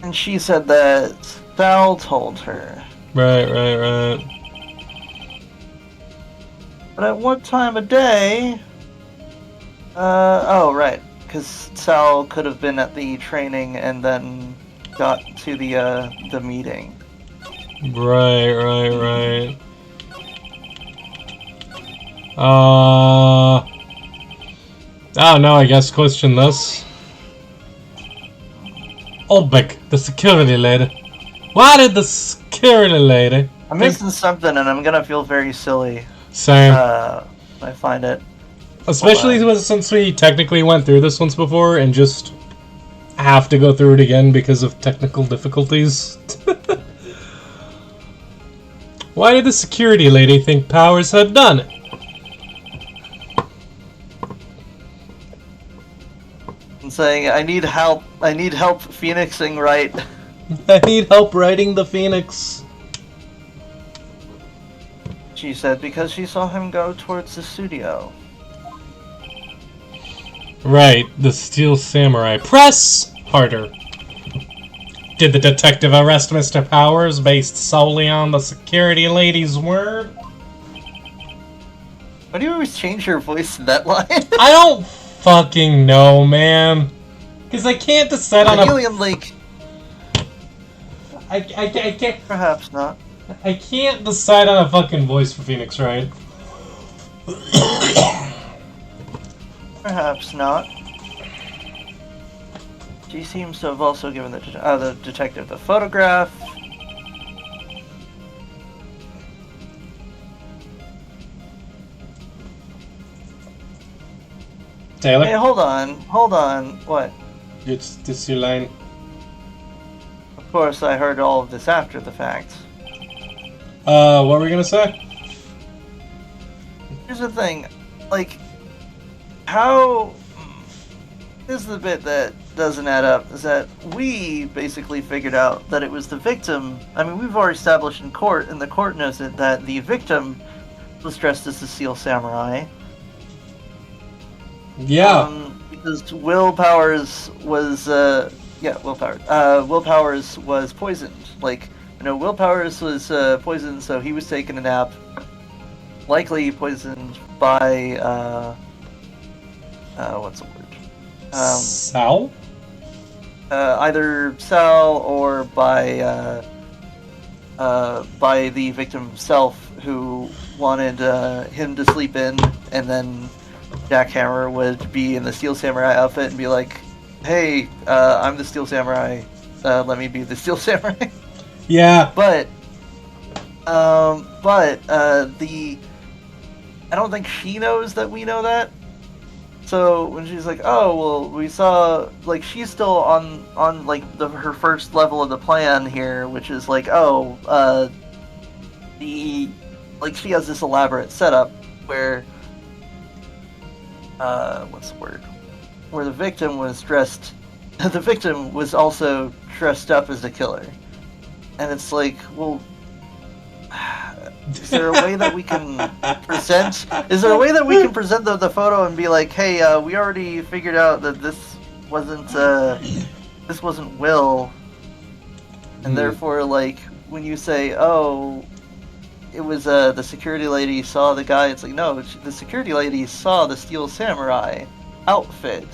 Speaker 2: and she said that Sal told her.
Speaker 1: Right.
Speaker 2: But at what time of day? Oh, right. Because Sal could have been at the training and then got to the meeting.
Speaker 1: Right. Oh no, I guess question this. Olbeck, the security lady. Why did the security lady...
Speaker 2: I'm missing something and I'm gonna feel very silly.
Speaker 1: Same.
Speaker 2: I find it.
Speaker 1: Especially since we technically went through this once before and just have to go through it again because of technical difficulties. Why did the security lady think Powers had done it?
Speaker 2: saying, I need help phoenixing Wright.
Speaker 1: I need help riding the Phoenix.
Speaker 2: She said because she saw him go towards the studio.
Speaker 1: Right, the Steel Samurai. Press harder. Did the detective arrest Mr. Powers based solely on the security lady's word?
Speaker 2: Why do you always change your voice in that line?
Speaker 1: I don't fucking know, man. Because I can't decide on a...
Speaker 2: Helium Link.
Speaker 1: I can't...
Speaker 2: Perhaps not.
Speaker 1: I can't decide on a fucking voice for Phoenix, right?
Speaker 2: Perhaps not. She seems to have also given the detective the photograph.
Speaker 1: Taylor?
Speaker 2: Hey, hold on. What?
Speaker 1: It's your line.
Speaker 2: Of course, I heard all of this after the fact.
Speaker 1: What were we gonna say?
Speaker 2: Here's the thing, like, how... This is the bit that doesn't add up, is that we basically figured out that it was the victim. I mean, we've already established in court, and the court knows it, that the victim was dressed as the Steel Samurai.
Speaker 1: Yeah.
Speaker 2: Because Will Powers was, Will Powers was poisoned. Like, Will Powers was poisoned, so he was taking a nap. Likely poisoned by, what's the word?
Speaker 1: Sal?
Speaker 2: Either Sal or by the victim himself, who wanted him to sleep in, and then Jackhammer would be in the Steel Samurai outfit and be like, "Hey, I'm the Steel Samurai. Let me be the Steel Samurai."
Speaker 1: Yeah.
Speaker 2: But I don't think she knows that we know that. So when she's like, "Oh, well, we saw," like, she's still on like her first level of the plan here, which is like, she has this elaborate setup where, what's the word? Where the victim was dressed, the victim was also dressed up as the killer, and it's like, well. Is there a way that we can present? Is there a way that we can present the photo and be like, "Hey, we already figured out that this wasn't Will," and therefore, like, when you say, "Oh, it was the security lady saw the guy," it's like, no, the security lady saw the Steel Samurai outfit.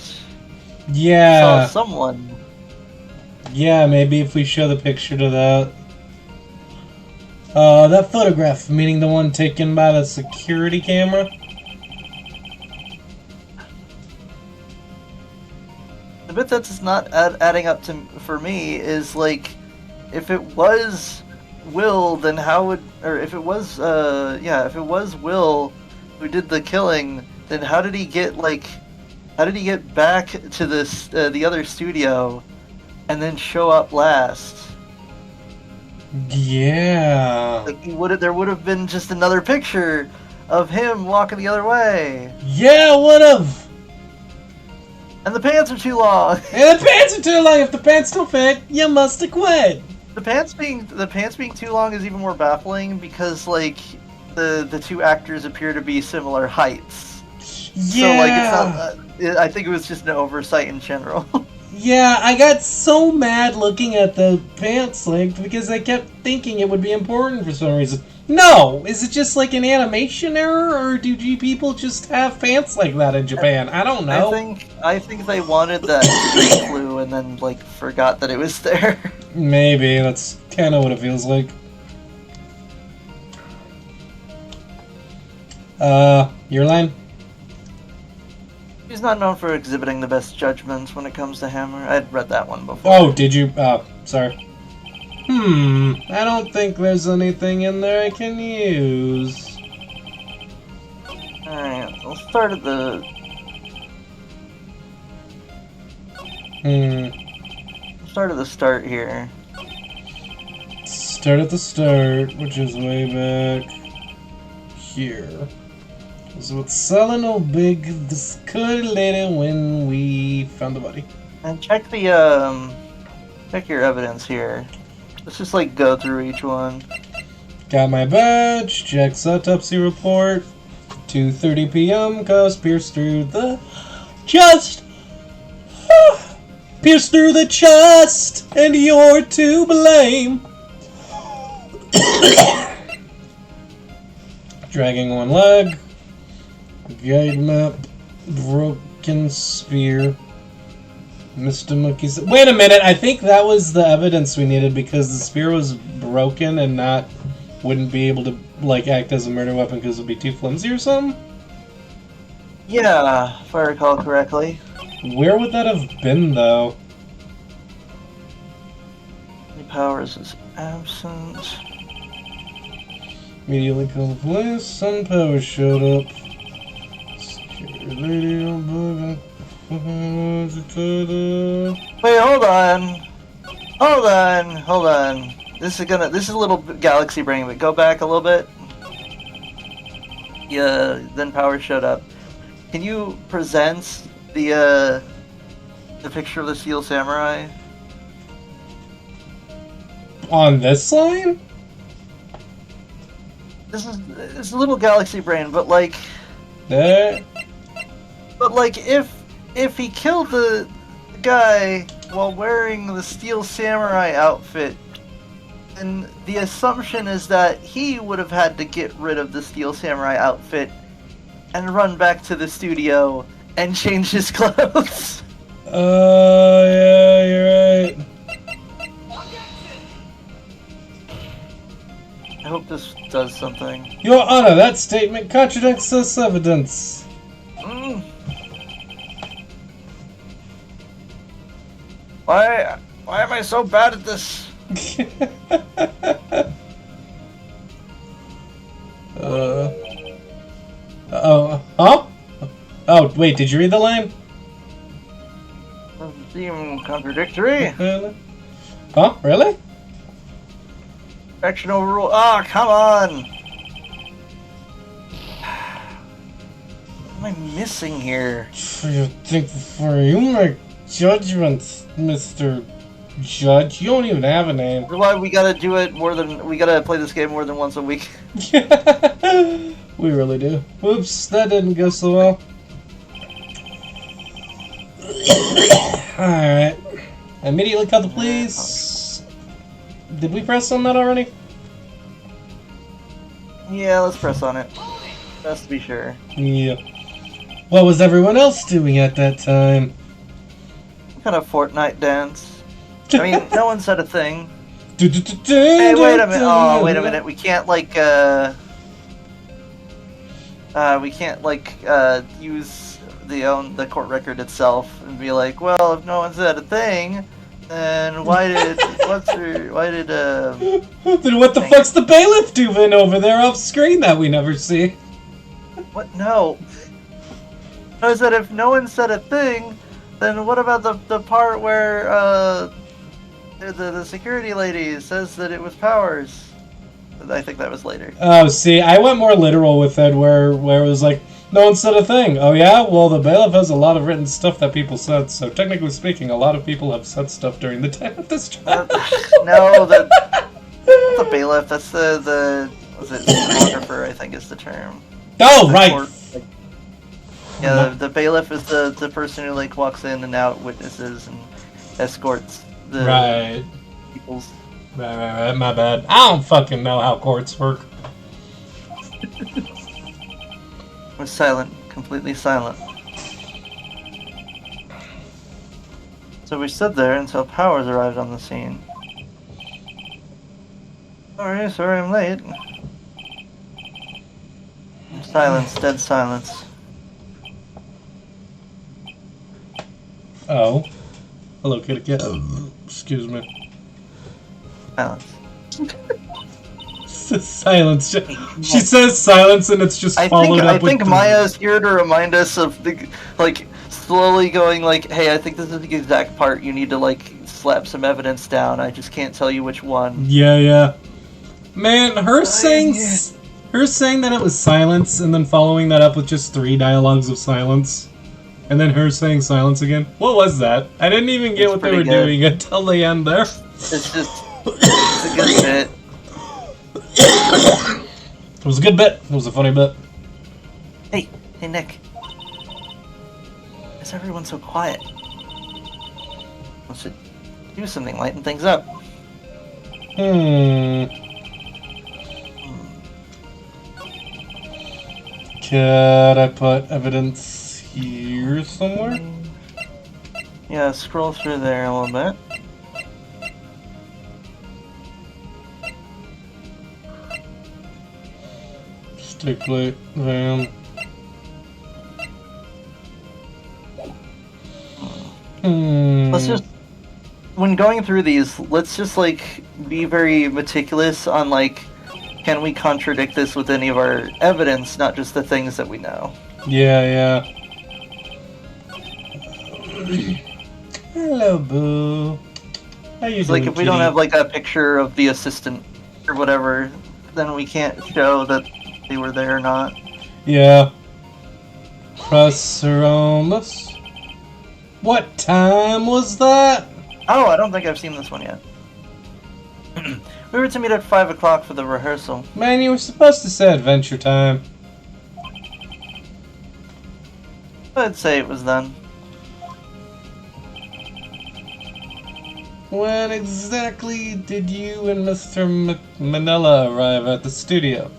Speaker 1: Yeah.
Speaker 2: Saw someone.
Speaker 1: Yeah, maybe if we show the picture to that. That photograph, meaning the one taken by the security camera?
Speaker 2: The bit that's not adding up for me is, like, if it was Will, then how would, or if it was, if it was Will who did the killing, then how did he get back to this, the other studio, and then show up last?
Speaker 1: Yeah.
Speaker 2: Like, there would have been just another picture of him walking the other way.
Speaker 1: Yeah, would've.
Speaker 2: And the pants are too long.
Speaker 1: And the pants are too long. If the pants don't fit, you must have quit.
Speaker 2: The pants being too long is even more baffling because, like, the two actors appear to be similar heights.
Speaker 1: Yeah.
Speaker 2: So, like, it's not. I think it was just an oversight in general.
Speaker 1: Yeah, I got so mad looking at the pants length because I kept thinking it would be important for some reason. No! Is it just like an animation error, or do people just have pants like that in Japan? I don't know.
Speaker 2: I think they wanted that clue and then, like, forgot that it was there.
Speaker 1: Maybe, that's kind of what it feels like. Your line?
Speaker 2: He's not known for exhibiting the best judgments when it comes to Hammer. I'd read that one before.
Speaker 1: Oh, did you? Sorry. I don't think there's anything in there I can use.
Speaker 2: Alright, we'll start at the... Start at the start here.
Speaker 1: Start at the start, which is way back here. So it's selling a big discovery later when we found the body.
Speaker 2: And check check your evidence here. Let's just like go through each one.
Speaker 1: Got my badge. Check's autopsy report. 2:30 p.m. Cause pierced through the chest. Pierced through the chest, and you're to blame. Dragging one leg. Guide map. Broken spear. Mr. Monkey. Wait a minute, I think that was the evidence we needed because the spear was broken and wouldn't be able to like act as a murder weapon because it'd be too flimsy or something?
Speaker 2: Yeah, if I recall correctly.
Speaker 1: Where would that have been though?
Speaker 2: Powers is absent.
Speaker 1: Immediately called the police. Some Powers showed up. Security lady on bug.
Speaker 2: Wait, hold on. This is a little galaxy brain, but go back a little bit. Yeah, then Power showed up. Can you present the picture of the Steel Samurai?
Speaker 1: On this line?
Speaker 2: It's a little galaxy brain, but like
Speaker 1: There.
Speaker 2: But like if he killed the guy while wearing the Steel Samurai outfit, then the assumption is that he would have had to get rid of the Steel Samurai outfit and run back to the studio and change his clothes.
Speaker 1: Yeah, you're right.
Speaker 2: I hope this does something.
Speaker 1: Your Honor, that statement contradicts this evidence.
Speaker 2: Why am I so bad at this?
Speaker 1: Huh? Oh, wait, did you read the line?
Speaker 2: Doesn't seem contradictory.
Speaker 1: Really? Huh? Really?
Speaker 2: Action overrule. Ah, come on! What am I missing here?
Speaker 1: You think before you make judgments, Mr. Judge. You don't even have a name.
Speaker 2: That's why we gotta do it we gotta play this game more than once a week.
Speaker 1: We really do. Whoops, that didn't go so well. Alright. Immediately call the police. Did we press on that already?
Speaker 2: Yeah, let's press on it. Just to be sure.
Speaker 1: Yeah. What was everyone else doing at that time?
Speaker 2: Kind of Fortnite dance. I mean, no one said a thing. Hey, wait a minute. Oh, wait a minute. We can't use the court record itself and be like, well, if no one said a thing, then why did
Speaker 1: then what the fuck's the bailiff doing over there off screen that we never see?
Speaker 2: What? No. I said if no one said a thing, then what about the part where the security lady says that it was Powers? I think that was later.
Speaker 1: Oh, see, I went more literal with it, where it was like, no one said a thing. Oh yeah? Well, the bailiff has a lot of written stuff that people said, so technically speaking, a lot of people have said stuff during the time of this trial.
Speaker 2: No, the bailiff, that's the was it stenographer, I think is the term.
Speaker 1: Oh,
Speaker 2: the
Speaker 1: right!
Speaker 2: Court, yeah, the bailiff is the person who like walks in and out witnesses and escorts the people's.
Speaker 1: Right, my bad. I don't fucking know how courts work.
Speaker 2: It was silent, completely silent. So we stood there until Powers arrived on the scene. Sorry I'm late. Silence, dead silence.
Speaker 1: Oh. Hello, kitty cat. Excuse me.
Speaker 2: Silence.
Speaker 1: Silence. She says silence, and it's just followed up with.
Speaker 2: I think Maya's here to remind us of the slowly going like, "Hey, I think this is the exact part you need to slap some evidence down. I just can't tell you which one."
Speaker 1: Yeah. Man, her saying her saying that it was silence and then following that up with just 3 dialogues of silence. And then her saying silence again. What was that? I didn't even get what they were doing until the end there.
Speaker 2: It's just... It's a good bit.
Speaker 1: It was a good bit. It was a funny bit.
Speaker 2: Hey, Nick. Why is everyone so quiet? Let's do something, lighten things up.
Speaker 1: Could I put evidence here somewhere?
Speaker 2: Yeah, scroll through there a little bit.
Speaker 1: Stick plate, van.
Speaker 2: Let's just, when going through these, let's just like be very meticulous on like, can we contradict this with any of our evidence, not just the things that we know.
Speaker 1: Yeah. Hello, boo. How you doing,
Speaker 2: Like, if we
Speaker 1: kitty?
Speaker 2: don't have like a picture of the assistant or whatever, then we can't show that they were there or not.
Speaker 1: Yeah. Presser on this. What time was that?
Speaker 2: Oh, I don't think I've seen this one yet. We were to meet at 5 o'clock for the rehearsal.
Speaker 1: Man, you were supposed to say Adventure Time.
Speaker 2: I'd say it was then.
Speaker 1: When exactly did you and Mr. Manila arrive at the studio?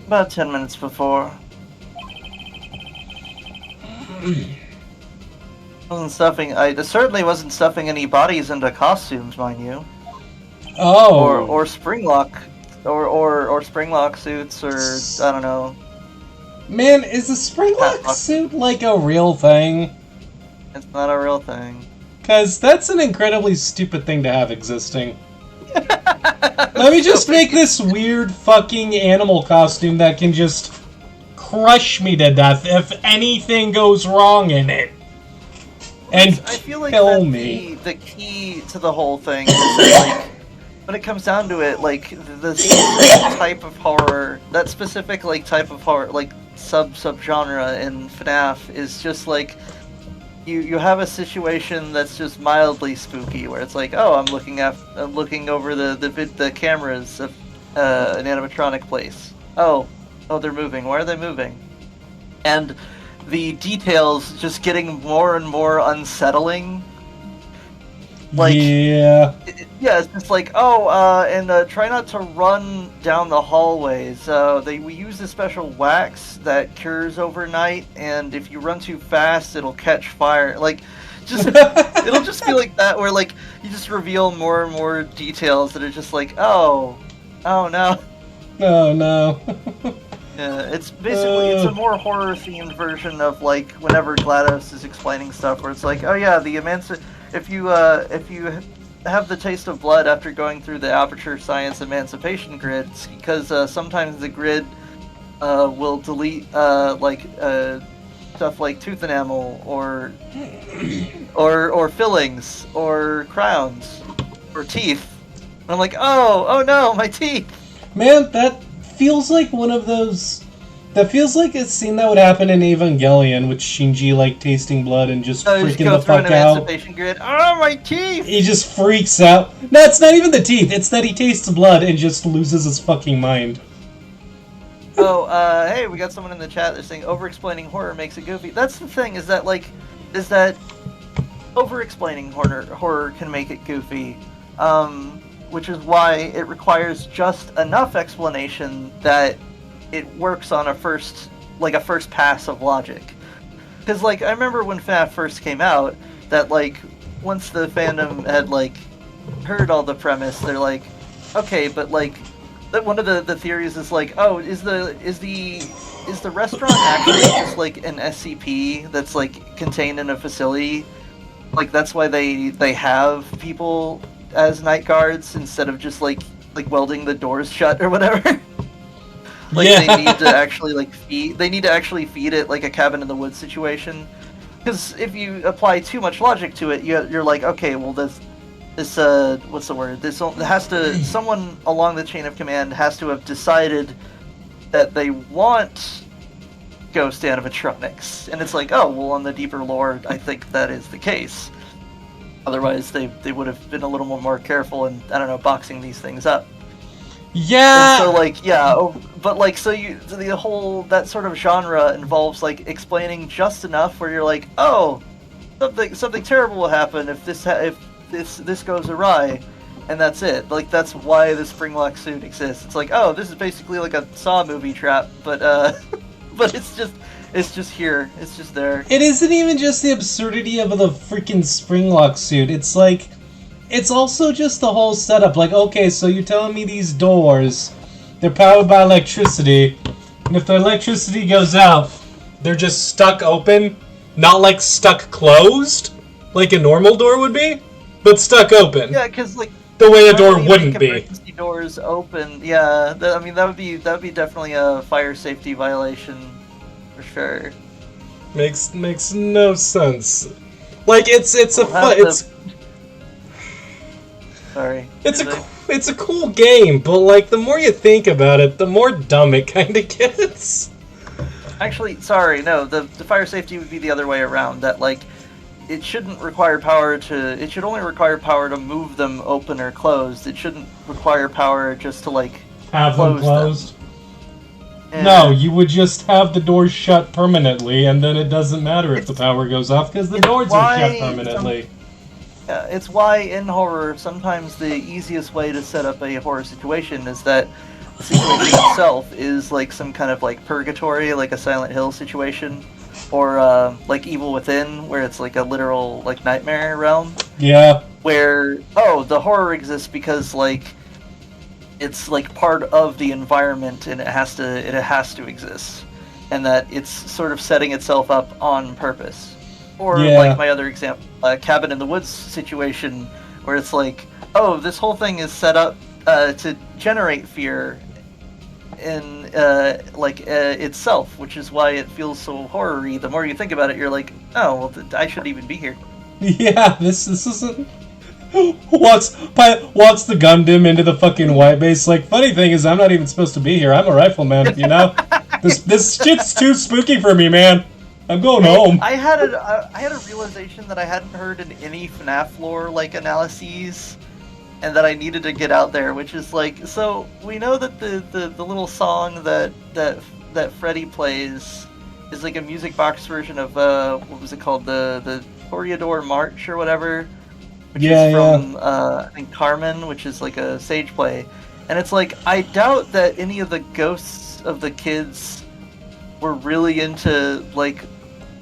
Speaker 2: About 10 minutes before. I certainly wasn't stuffing any bodies into costumes, mind you.
Speaker 1: Oh.
Speaker 2: Or springlock, or springlock suits, or I don't know.
Speaker 1: Man, is a springlock suit like a real thing?
Speaker 2: It's not a real thing.
Speaker 1: Cause that's an incredibly stupid thing to have existing. Let me just make this weird fucking animal costume that can just crush me to death if anything goes wrong in it. And
Speaker 2: I feel like
Speaker 1: kill me.
Speaker 2: The key to the whole thing is that, like, when it comes down to it, like, the specific type of horror, that specific, like, type of horror, like, subgenre in FNAF is just, like, you have a situation that's just mildly spooky, where it's like, oh, I'm looking over the cameras of an animatronic place. Oh, they're moving. Why are they moving? And the details just getting more and more unsettling. Like,
Speaker 1: yeah,
Speaker 2: it's just like, try not to run down the hallways. We use a special wax that cures overnight, and if you run too fast, it'll catch fire. Like, just it'll just be like that, where like you just reveal more and more details that are just like, oh no.
Speaker 1: Oh no.
Speaker 2: Yeah, it's basically it's a more horror themed version of like whenever GLaDOS is explaining stuff, where it's like, oh yeah, if you have the taste of blood after going through the Aperture Science Emancipation grid, because sometimes the grid will delete stuff like tooth enamel or fillings or crowns or teeth. And I'm like, oh no, my teeth.
Speaker 1: Man, that feels like one of those. That feels like a scene that would happen in Evangelion with Shinji like tasting blood and just freaking the fuck out.
Speaker 2: Emancipation grid. Oh, my teeth!
Speaker 1: He just freaks out. No, it's not even the teeth. It's that he tastes blood and just loses his fucking mind.
Speaker 2: Oh, hey, we got someone in the chat that's saying over-explaining horror makes it goofy. That's the thing, is that over-explaining horror can make it goofy. Which is why it requires just enough explanation that it works on a first pass of logic. Because, like, I remember when FNAF first came out, that, like, once the fandom had, like, heard all the premise, they're like, okay, but, like, one of the theories is, like, oh, is the restaurant actually just, like, an SCP that's, like, contained in a facility? Like, that's why they have people as night guards instead of just, like welding the doors shut or whatever? Like, yeah. They need to actually feed it like a cabin in the woods situation. Because if you apply too much logic to it, you're like, okay, well, what's the word? Someone along the chain of command has to have decided that they want ghost animatronics, and it's like, oh, well, on the deeper lore, I think that is the case. Otherwise, they would have been a little more careful and, I don't know, boxing these things up.
Speaker 1: Yeah.
Speaker 2: And so, like, yeah, but like, the whole that sort of genre involves like explaining just enough where you're like, oh, something terrible will happen if this goes awry, and that's it. Like, that's why the Springlock suit exists. It's like, oh, this is basically like a Saw movie trap, but but it's just here. It's just there.
Speaker 1: It isn't even just the absurdity of the freaking Springlock suit. It's like, it's also just the whole setup. Like, okay, so you're telling me these doors, they're powered by electricity, and if the electricity goes out, they're just stuck open, not like stuck closed, like a normal door would be, but stuck open.
Speaker 2: Yeah, because like
Speaker 1: the way a door wouldn't be.
Speaker 2: Emergency doors open. Yeah, I mean that would be definitely a fire safety violation, for sure.
Speaker 1: Makes no sense. Like it's
Speaker 2: Sorry.
Speaker 1: It's a cool game, but like the more you think about it, the more dumb it kind of gets.
Speaker 2: Actually, sorry, no. The fire safety would be the other way around. That like, it shouldn't require power to. It should only require power to move them open or closed. It shouldn't require power just to like
Speaker 1: have them closed.
Speaker 2: And
Speaker 1: no, you would just have the doors shut permanently, and then it doesn't matter if the power goes off because the doors are shut permanently.
Speaker 2: It's why in horror sometimes the easiest way to set up a horror situation is that the situation itself is like some kind of like purgatory, like a Silent Hill situation, or like Evil Within, where it's like a literal like nightmare realm.
Speaker 1: Yeah.
Speaker 2: Where the horror exists because like it's like part of the environment and it has to exist, and that it's sort of setting itself up on purpose. Or like my other example, Cabin in the Woods situation, where it's like, oh, this whole thing is set up to generate fear in itself, which is why it feels so horror-y. The more you think about it, you're like, oh, well, I shouldn't even be here. Yeah,
Speaker 1: this isn't... walks the Gundam into the fucking white base. Like, funny thing is, I'm not even supposed to be here. I'm a rifleman, you know? This shit's too spooky for me, man. I'm going home.
Speaker 2: I had a realization that I hadn't heard in any FNAF lore like analyses, and that I needed to get out there, which is like, so we know that the little song that Freddy plays is like a music box version of what was it called, the Toreador March or whatever, which is from I think Carmen, which is like a sage play, and it's like, I doubt that any of the ghosts of the kids were really into like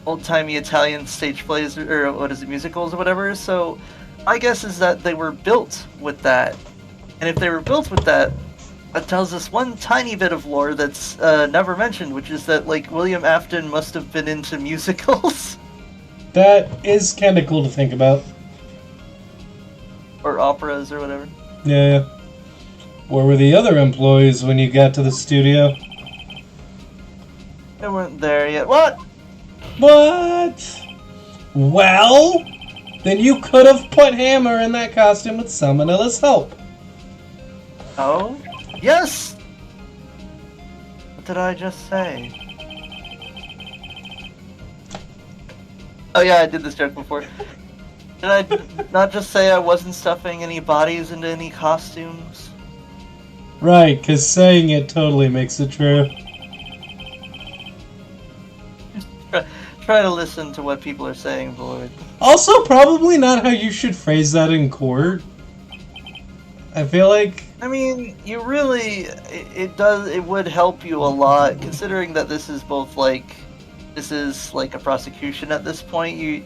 Speaker 2: old-timey Italian stage plays or what is it, musicals or whatever. So my guess is that they were built with that, and if they were built with that, that tells us one tiny bit of lore that's never mentioned, which is that like William Afton must have been into musicals.
Speaker 1: That is kind of cool to think about.
Speaker 2: Or operas or whatever.
Speaker 1: Yeah. Where were the other employees when you got to the studio?
Speaker 2: They weren't there yet. What?
Speaker 1: Well, then you could have put Hammer in that costume with Salmonella's help.
Speaker 2: Oh? Yes! What did I just say? Oh yeah, I did this joke before. Did I not just say I wasn't stuffing any bodies into any costumes?
Speaker 1: Right, because saying it totally makes it true.
Speaker 2: Try to listen to what people are saying, Void.
Speaker 1: Also, probably not how you should phrase that in court. I feel like...
Speaker 2: I mean, you really... It would help you a lot, considering that this is both, like... This is, like, a prosecution at this point.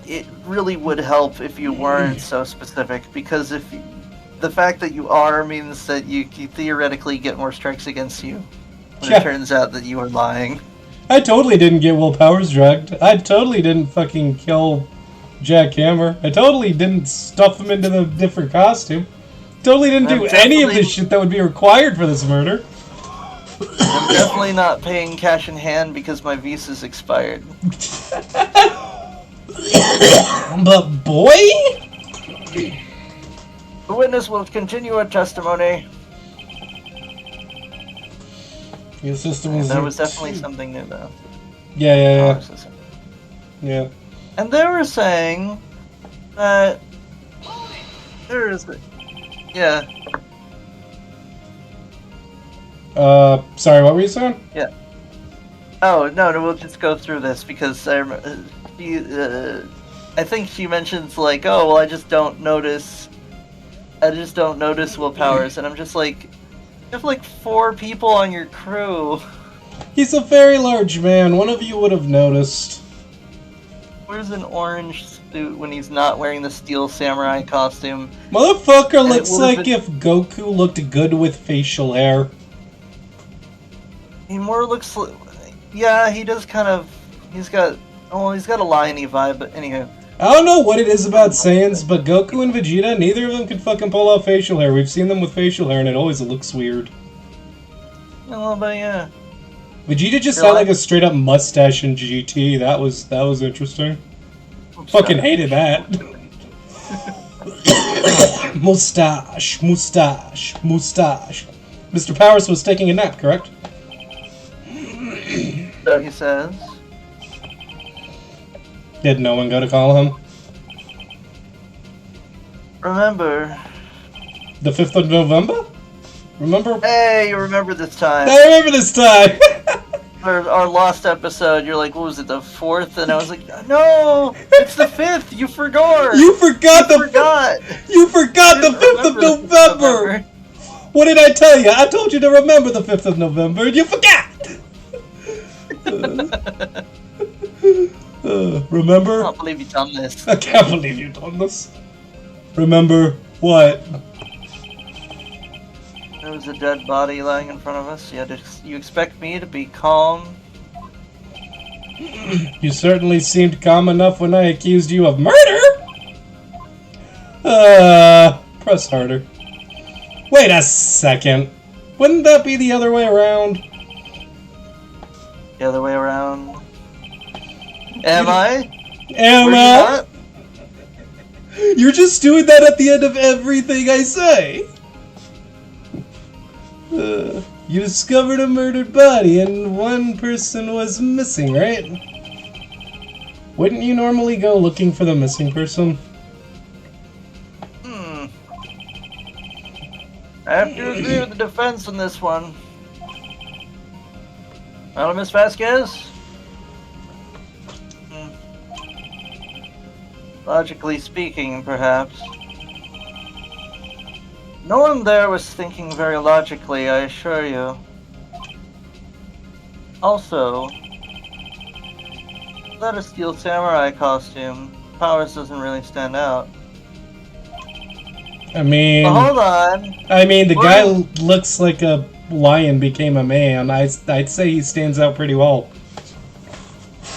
Speaker 2: It really would help if you weren't so specific, because the fact that you are means that you theoretically get more strikes against you when it turns out that you are lying.
Speaker 1: I totally didn't get Will Powers drugged. I totally didn't fucking kill Jack Hammer. I totally didn't stuff him into the different costume. Totally didn't do any of this shit that would be required for this murder.
Speaker 2: I'm definitely not paying cash in hand because my visa's expired.
Speaker 1: But boy...
Speaker 2: The witness will continue her testimony.
Speaker 1: Your system was...
Speaker 2: That was definitely something new, though.
Speaker 1: Yeah. Yeah.
Speaker 2: And they were saying that there is... Yeah.
Speaker 1: Sorry, what were you saying?
Speaker 2: Yeah. Oh, no, we'll just go through this, because I think she mentions, like, oh, well, I just don't notice willpowers, and I'm just like, you have, like, 4 people on your crew.
Speaker 1: He's a very large man. One of you would have noticed.
Speaker 2: Wears an orange suit when he's not wearing the steel samurai costume.
Speaker 1: Motherfucker looks like if Goku looked good with facial hair.
Speaker 2: He more looks like... Yeah, he does kind of... He's got a liony vibe, but anywho.
Speaker 1: I don't know what it is about Saiyans, but Goku and Vegeta, neither of them can fucking pull off facial hair. We've seen them with facial hair, and it always looks weird.
Speaker 2: A little bit, yeah.
Speaker 1: Vegeta just had like a straight up mustache in GT. That was interesting. Fucking hated that. Mustache. Mr. Powers was taking a nap, correct?
Speaker 2: So he says.
Speaker 1: Did no one go to call him?
Speaker 2: Remember.
Speaker 1: The 5th of November? Remember?
Speaker 2: Hey, you remember this time.
Speaker 1: I remember this time!
Speaker 2: our lost episode, you're like, what was it, the 4th? And I was like, no, it's the 5th, you forgot!
Speaker 1: You forgot the 5th of November! What did I tell you? I told you to remember the 5th of November, and you forgot! Remember?
Speaker 2: I can't believe you've done this.
Speaker 1: I can't believe you've done this. Remember what?
Speaker 2: There was a dead body lying in front of us. You expect me to be calm?
Speaker 1: You certainly seemed calm enough when I accused you of murder! Press harder. Wait a second. Wouldn't that be the other way around?
Speaker 2: The other way around? Am I?
Speaker 1: Am I? You're just doing that at the end of everything I say. You discovered a murdered body and one person was missing, right? Wouldn't you normally go looking for the missing person?
Speaker 2: I have to agree with the defense on this one. Well, Miss Vasquez? Logically speaking, perhaps. No one there was thinking very logically, I assure you. Also, without a steel samurai costume, Powers doesn't really stand out.
Speaker 1: I mean...
Speaker 2: But hold on!
Speaker 1: I mean, the guy looks like a lion became a man. I'd say he stands out pretty well.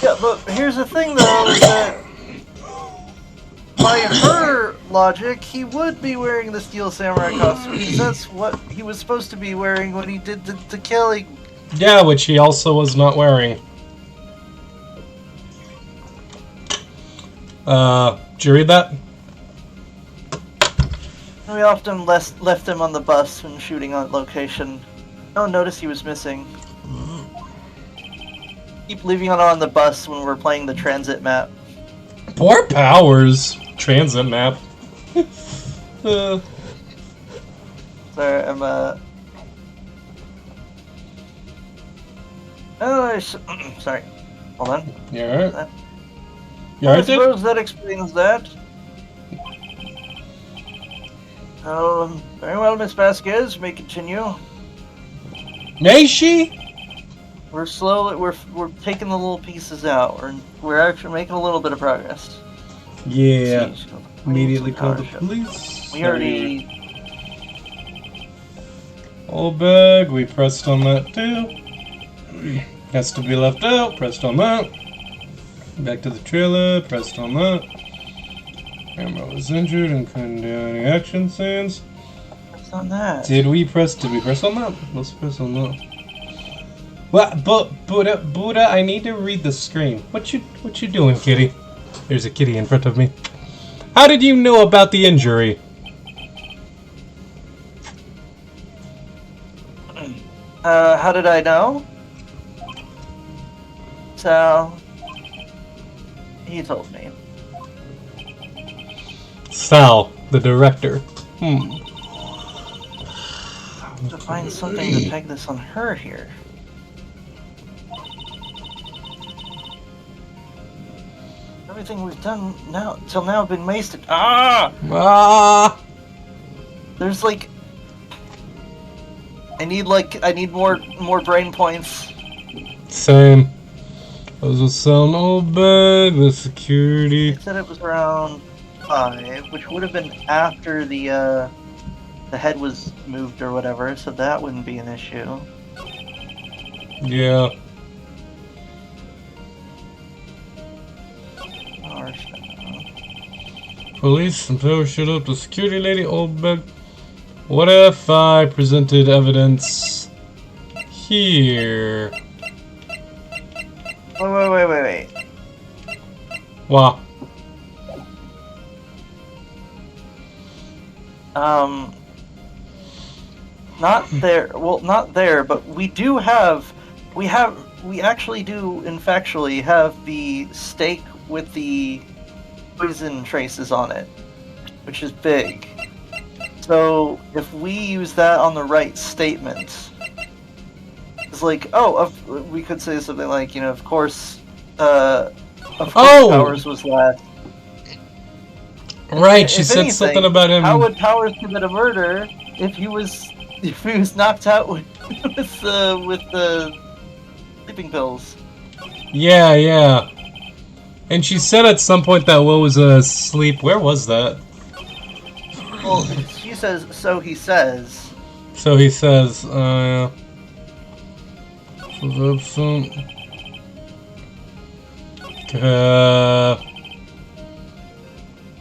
Speaker 2: Yeah, but here's the thing though, is that by her logic, he would be wearing the steel samurai costume, because that's what he was supposed to be wearing when he did the killing.
Speaker 1: Yeah, which he also was not wearing. Did you read that?
Speaker 2: We often left him on the bus when shooting on location. No one noticed he was missing. Keep leaving it on the bus when we're playing the transit map.
Speaker 1: Poor Powers. Transit map.
Speaker 2: Sorry, I'm Oh, sorry. Hold on.
Speaker 1: You alright? You
Speaker 2: I
Speaker 1: alright,
Speaker 2: suppose that explains that. Very well, Miss Vasquez. May continue.
Speaker 1: May she?
Speaker 2: We're taking the little pieces out. We're actually making a little bit of progress.
Speaker 1: Yeah. Immediately call the police.
Speaker 2: We already.
Speaker 1: Old bag. We pressed on that too. Has to be left out. Pressed on that. Back to the trailer. Pressed on that. Emma was injured and couldn't do any action scenes.
Speaker 2: What's on that?
Speaker 1: Did we press on that? Let's press on that. What? But Buddha, I need to read the screen. What you doing, kitty? There's a kitty in front of me. How did you know about the injury?
Speaker 2: How did I know? So, he told me.
Speaker 1: Sal, the director.
Speaker 2: To find something to peg this on her here. Everything we've done now till now been wasted.
Speaker 1: Ah!
Speaker 2: There's like I need more brain points.
Speaker 1: Same. Those will sound all bad. The security.
Speaker 2: They said it was around 5, which would have been after the head was moved or whatever, so that wouldn't be an issue.
Speaker 1: Yeah. Police and power shut up. The security lady Oldberg. What if I presented evidence here?
Speaker 2: Wait.
Speaker 1: Wow.
Speaker 2: Not there. Well, not there, but we actually do, in factually, have the stake with the poison traces on it, which is big. So if we use that on the right statement, it's like, we could say something like, of course Powers was last.
Speaker 1: Right, she said something about him.
Speaker 2: How would Powers commit a murder if he was knocked out with the sleeping pills?
Speaker 1: Yeah. And she said at some point that Will was asleep. Where was that?
Speaker 2: Well, she says, so he says.
Speaker 1: So he says, yeah.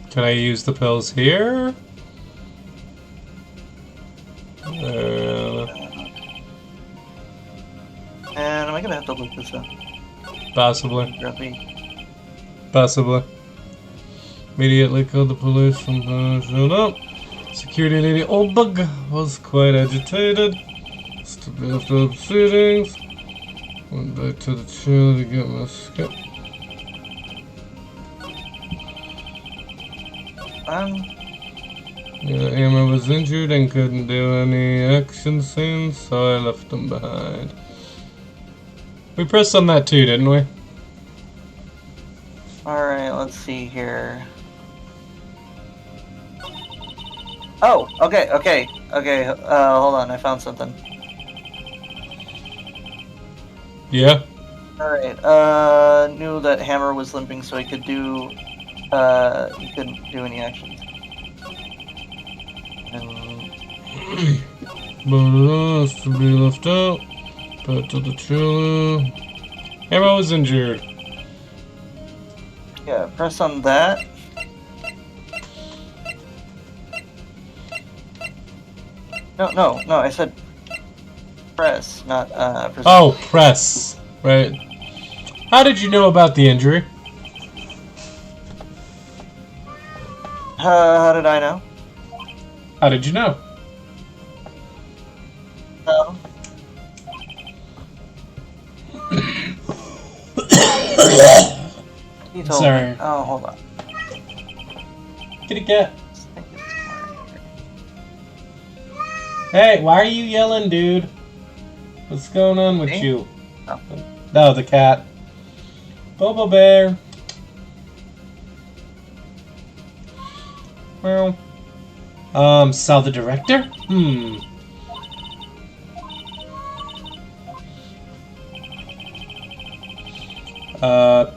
Speaker 1: Can I use the pills here?
Speaker 2: And am I gonna have to look this up?
Speaker 1: Possibly.
Speaker 2: Grumpy.
Speaker 1: Possibly. Immediately called the police and showed up. Security lady Oldbug was quite agitated. Stood after the proceedings. Went back to the chair to get my skip. Yeah, Emma was injured and couldn't do any action scenes, so I left them behind. We pressed on that too, didn't we?
Speaker 2: Alright, let's see here. Oh, okay, hold on, I found something.
Speaker 1: Yeah?
Speaker 2: Alright, knew that Hammer was limping so he couldn't do any actions.
Speaker 1: But us to be left out. Back to the trailer. Hammer was injured.
Speaker 2: Yeah, press on that. No, I said press, not press.
Speaker 1: Oh, press. Right. How did you know about the injury?
Speaker 2: How did I know?
Speaker 1: How did you know?
Speaker 2: He told
Speaker 1: Sorry.
Speaker 2: me. Oh, hold on.
Speaker 1: Kitty cat. Hey, why are you yelling, dude? What's going on with you?
Speaker 2: Oh.
Speaker 1: No, the cat. Bobo Bear. Well. Sal the director?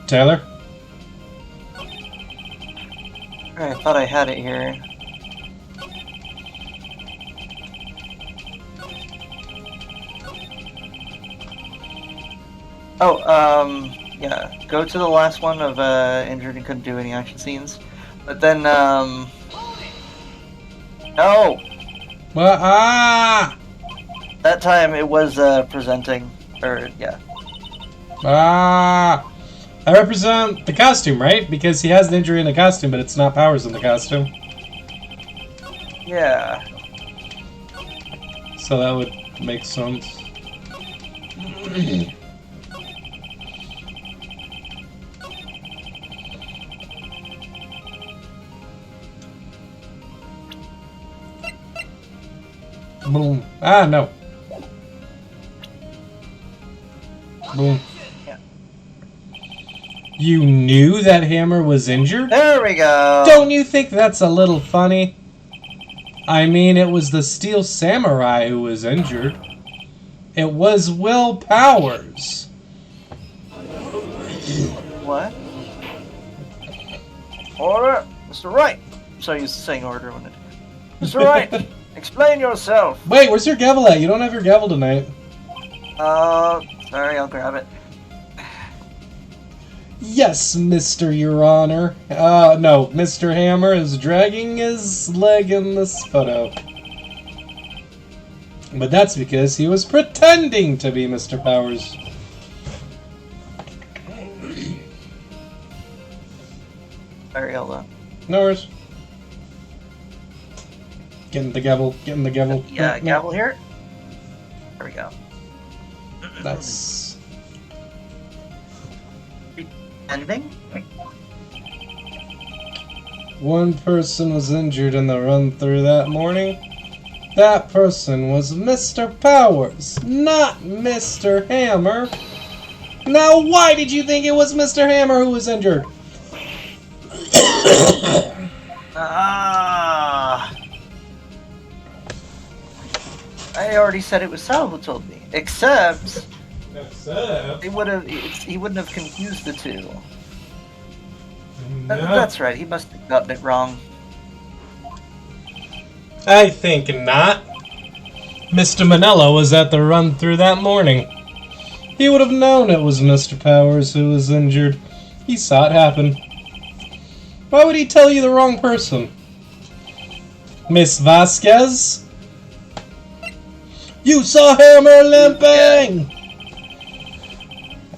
Speaker 1: Taylor?
Speaker 2: I thought I had it here. Oh, yeah. Go to the last one of injured and couldn't do any action scenes. But then, no!
Speaker 1: Well,
Speaker 2: That time it was presenting, or yeah.
Speaker 1: I represent the costume, right? Because he has an injury in the costume, but it's not Powers in the costume.
Speaker 2: Yeah.
Speaker 1: So that would Makes sense. Boom. Ah, no. Boom.
Speaker 2: Yeah.
Speaker 1: You knew that Hammer was injured?
Speaker 2: There we go.
Speaker 1: Don't you think that's a little funny? I mean, it was the Steel Samurai who was injured. It was Will Powers.
Speaker 2: What? Order, Mr. Wright. So you're saying order when it. Mr. Wright, explain yourself.
Speaker 1: Wait, where's your gavel at? You don't have your gavel tonight.
Speaker 2: Sorry, I'll grab it.
Speaker 1: Yes, Mr. Your Honor. No, Mr. Hammer is dragging his leg in this photo. But that's because he was pretending to be Mr. Powers.
Speaker 2: Sorry, hold on.
Speaker 1: No worries. Getting the gavel, getting the gavel.
Speaker 2: Yeah,
Speaker 1: No.
Speaker 2: gavel here. There we go.
Speaker 1: Nice.
Speaker 2: Ending?
Speaker 1: One person was injured in the run-through that morning. That person was Mr. Powers, not Mr. Hammer. Now, why did you think it was Mr. Hammer who was injured?
Speaker 2: I already said it was Sal who told me. Except
Speaker 1: Except...
Speaker 2: he wouldn't have confused the two.
Speaker 1: No.
Speaker 2: That's right. He must have gotten it wrong.
Speaker 1: I think not. Mr. Manella was at the run-through that morning. He would have known it was Mr. Powers who was injured. He saw it happen. Why would he tell you the wrong person? Miss Vasquez? You saw Hammer limping!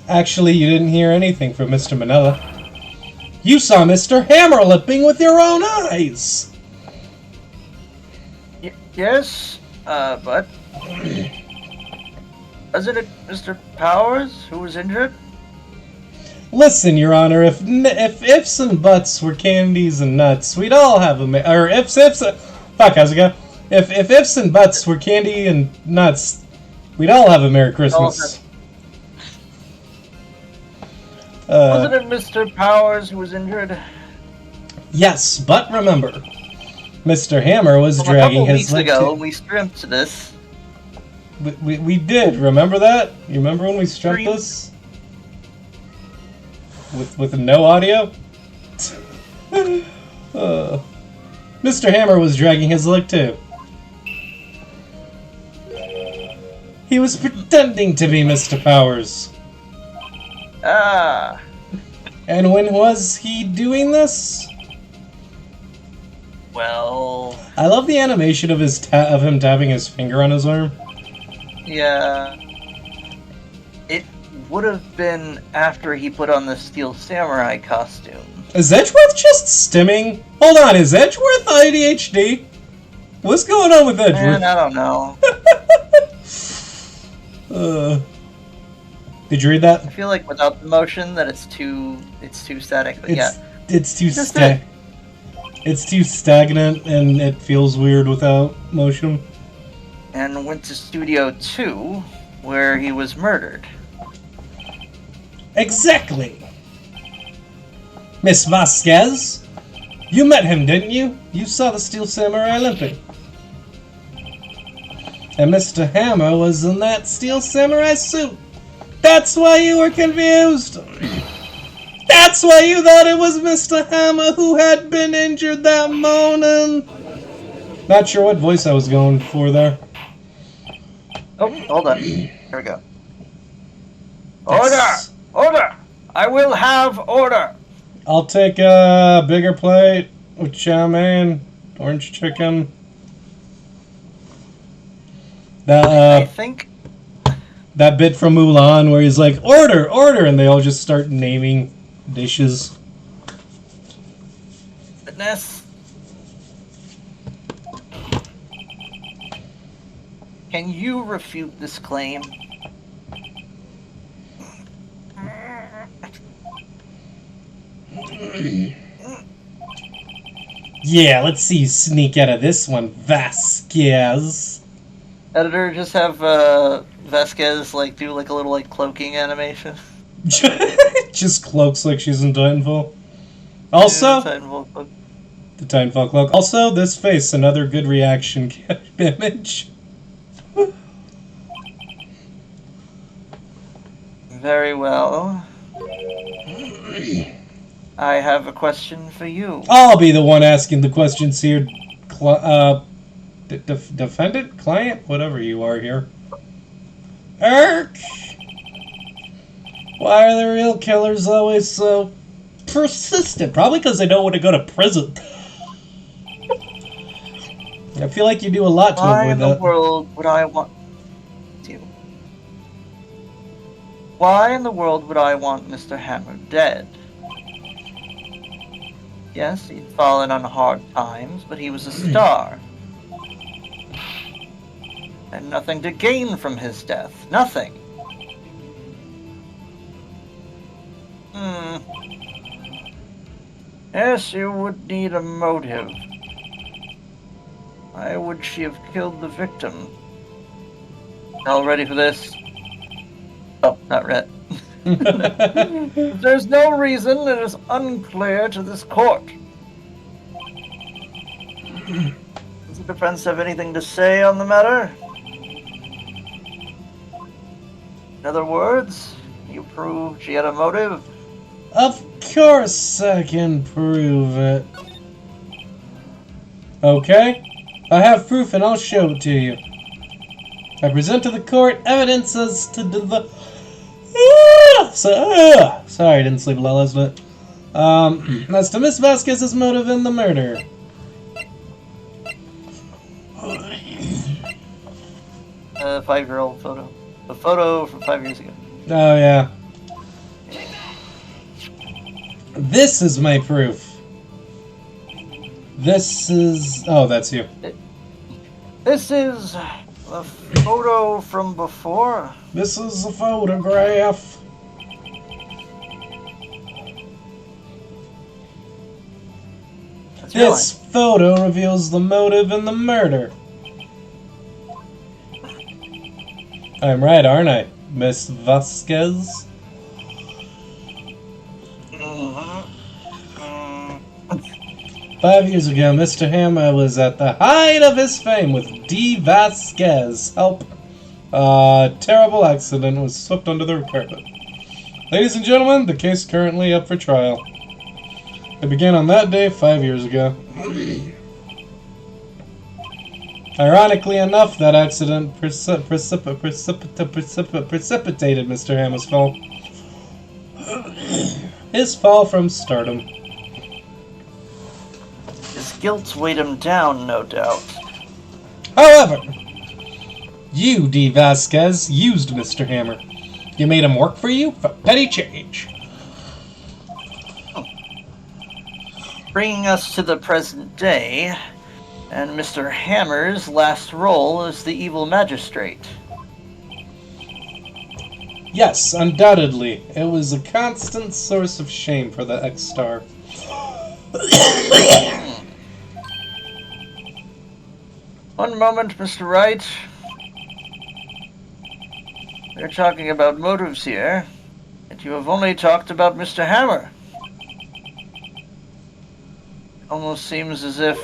Speaker 1: Actually, you didn't hear anything from Mr. Manella. You saw Mr. Hammer limping with your own eyes!
Speaker 2: Yes, but wasn't it Mr. Powers who was injured?
Speaker 1: Listen, Your Honor, if ifs and buts were candies and nuts, we'd all have a or ifs, fuck, how's it go? If ifs and buts were candy and nuts, we'd all have a Merry Christmas.
Speaker 2: Wasn't it Mr. Powers who was injured?
Speaker 1: Yes, but remember, Mr. Hammer was
Speaker 2: Well,
Speaker 1: dragging
Speaker 2: a couple
Speaker 1: his
Speaker 2: weeks
Speaker 1: leg
Speaker 2: ago, we stripped this.
Speaker 1: We did, remember that? You remember when we struck
Speaker 2: Stream.
Speaker 1: this? With no audio? Mr. Hammer was dragging his leg too. He was pretending to be Mr. Powers.
Speaker 2: Ah.
Speaker 1: And when was he doing this?
Speaker 2: Well.
Speaker 1: I love the animation of of him tapping his finger on his arm.
Speaker 2: Yeah. It would have been after he put on the Steel Samurai costume.
Speaker 1: Is Edgeworth just stimming? Hold on, is Edgeworth ADHD? What's going on with Edgeworth?
Speaker 2: Man, I don't know.
Speaker 1: Did you read that?
Speaker 2: I feel like without the motion that it's too static, but yeah.
Speaker 1: It's too
Speaker 2: Just
Speaker 1: It's too stagnant and it feels weird without motion.
Speaker 2: And went to Studio 2, where he was murdered.
Speaker 1: Exactly! Miss Vasquez, you met him, didn't you? You saw the Steel Samurai limping. And Mr. Hammer was in that Steel Samurai suit. That's why you were confused! That's why you thought it was Mr. Hammer who had been injured that morning! Not sure what voice I was going for there.
Speaker 2: Oh, hold on. Here we go. Order! Order! I will have order!
Speaker 1: I'll take a bigger plate with chow mein, orange chicken.
Speaker 2: I think...
Speaker 1: That bit from Mulan where he's like, order, order, and they all just start naming dishes.
Speaker 2: Fitness. Can you refute this claim?
Speaker 1: Yeah, let's see you sneak out of this one, Vasquez.
Speaker 2: Editor, just have Vasquez like do like a little like cloaking animation.
Speaker 1: Just cloaks like she's in Titanfall. Also,
Speaker 2: Yeah, Titanfall cloak.
Speaker 1: the Titanfall cloak. Also, this face, another good reaction image.
Speaker 2: Very well. I have a question for you.
Speaker 1: I'll be the one asking the questions here. Defendant? Client? Whatever you are here. Erk! Why are the real killers always so persistent? Probably because they don't want to go to prison. I feel like you do a lot to
Speaker 2: Why
Speaker 1: avoid
Speaker 2: in
Speaker 1: that.
Speaker 2: the world would I want you? Why in the world would I want Mr. Hammer dead? Yes, he'd fallen on hard times, but he was a star. And nothing to gain from his death. Nothing. Yes, you would need a motive. Why would she have killed the victim? All ready for this? Oh, not yet. If there's no reason, it is unclear to this court. Does the defense have anything to say on the matter? In other words, you prove she had a motive?
Speaker 1: Of course I can prove it. Okay? I have proof and I'll show it to you. I present to the court evidence as to the... Sorry, I didn't sleep a lot last night. As to Miss Vasquez's motive in the murder.
Speaker 2: A 5-year-old photo. A photo from 5 years ago.
Speaker 1: Oh, yeah. This is my proof. This is... Oh, that's you.
Speaker 2: This is a photo from before.
Speaker 1: This is a photograph.
Speaker 2: That's
Speaker 1: This photo reveals the motive in the murder. I'm right, aren't I, Miss Vasquez? 5 years ago, Mr. Hammer was at the height of his fame with D. Vasquez. Help. Terrible accident was swept under the carpet. Ladies and gentlemen, the case currently up for trial. It began on that day 5 years ago. Ironically enough, that accident precipitated Mr. Hammer's fall. His fall from stardom.
Speaker 2: His guilt weighed him down, no doubt.
Speaker 1: However, you, D. Vasquez, used Mr. Hammer. You made him work for you for petty change.
Speaker 2: Bringing us to the present day, and Mr. Hammer's last role as the evil magistrate.
Speaker 1: Yes, undoubtedly. It was a constant source of shame for the ex-star.
Speaker 2: One moment, Mr. Wright. We're talking about motives here, and you have only talked about Mr. Hammer. Almost seems as if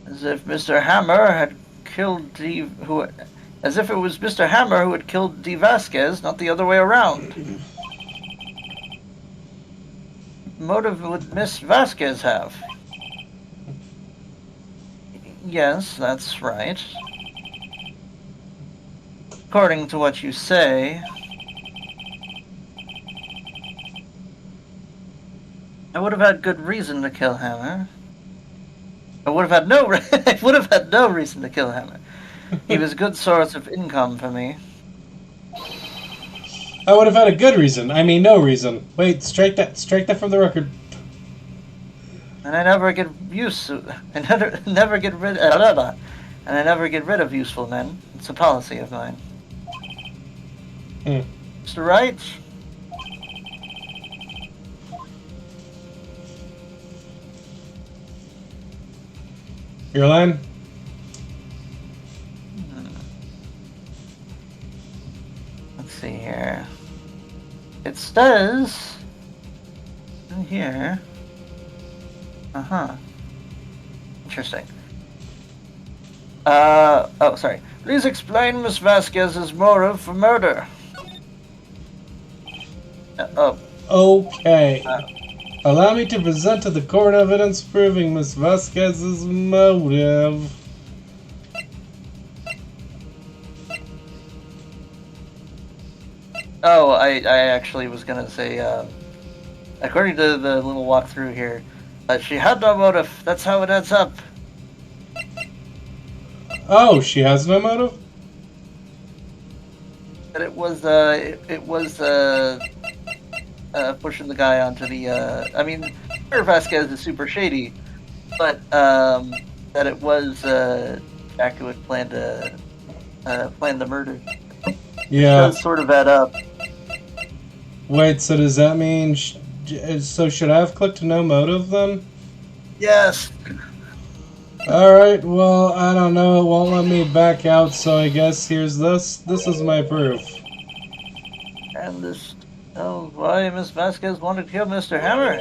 Speaker 2: Mr. Hammer had killed as if it was Mr. Hammer who had killed D. Vasquez, not the other way around. Motive would Miss Vasquez have? Yes, that's right. According to what you say, I would have had good reason to kill Hammer. I would have had no reason to kill Hammer. He was a good source of income for me.
Speaker 1: I would have had a good reason. I mean, no reason. Wait, strike that from the record.
Speaker 2: And I never get and I never get rid of useful men. It's a policy of mine. Mr. Wright?
Speaker 1: Your line?
Speaker 2: Let's see here. It says in here. Interesting. Oh, sorry. Please explain Miss Vasquez's motive for murder.
Speaker 1: Okay. Allow me to present to the court evidence proving Miss Vasquez's motive.
Speaker 2: Oh, I actually was gonna say, according to the little walkthrough here, she had no motive. That's how it adds up.
Speaker 1: Oh, she has no motive?
Speaker 2: But it was pushing the guy onto the, I mean, sure, Vasquez is super shady, but, that it was, Jack who had planned the murder.
Speaker 1: Yeah.
Speaker 2: It does sort of add up.
Speaker 1: Wait, so does that mean... so should I have clicked no motive then?
Speaker 2: Yes.
Speaker 1: Alright, well, I don't know. It won't let me back out, so I guess here's this. This is my proof.
Speaker 2: And this... Oh, why Miss Vasquez wanted to kill Mr. Hammer?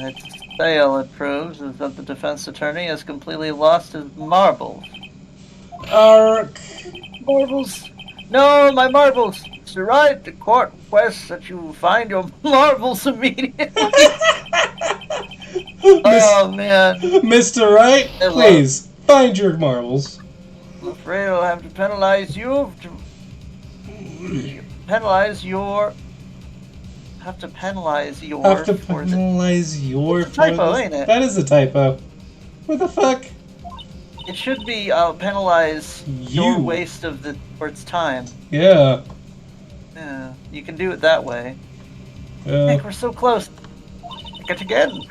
Speaker 2: Its sale, it proves, is that the defense attorney has completely lost his marbles.
Speaker 1: Ark!
Speaker 2: Marbles? No, my marbles! Mr. Wright, the court requests that you find your marbles immediately. Oh, man.
Speaker 1: Mr. Wright, please, find your marbles.
Speaker 2: I'm afraid I'll have to penalize you penalize your... Have to penalize your...
Speaker 1: Have to penalize your...
Speaker 2: It's a typo, ain't it?
Speaker 1: That is a typo. What the fuck?
Speaker 2: It should be, penalize your waste of the court's time.
Speaker 1: Yeah.
Speaker 2: Yeah, you can do it that way.
Speaker 1: Yeah.
Speaker 2: We're so close. Get again.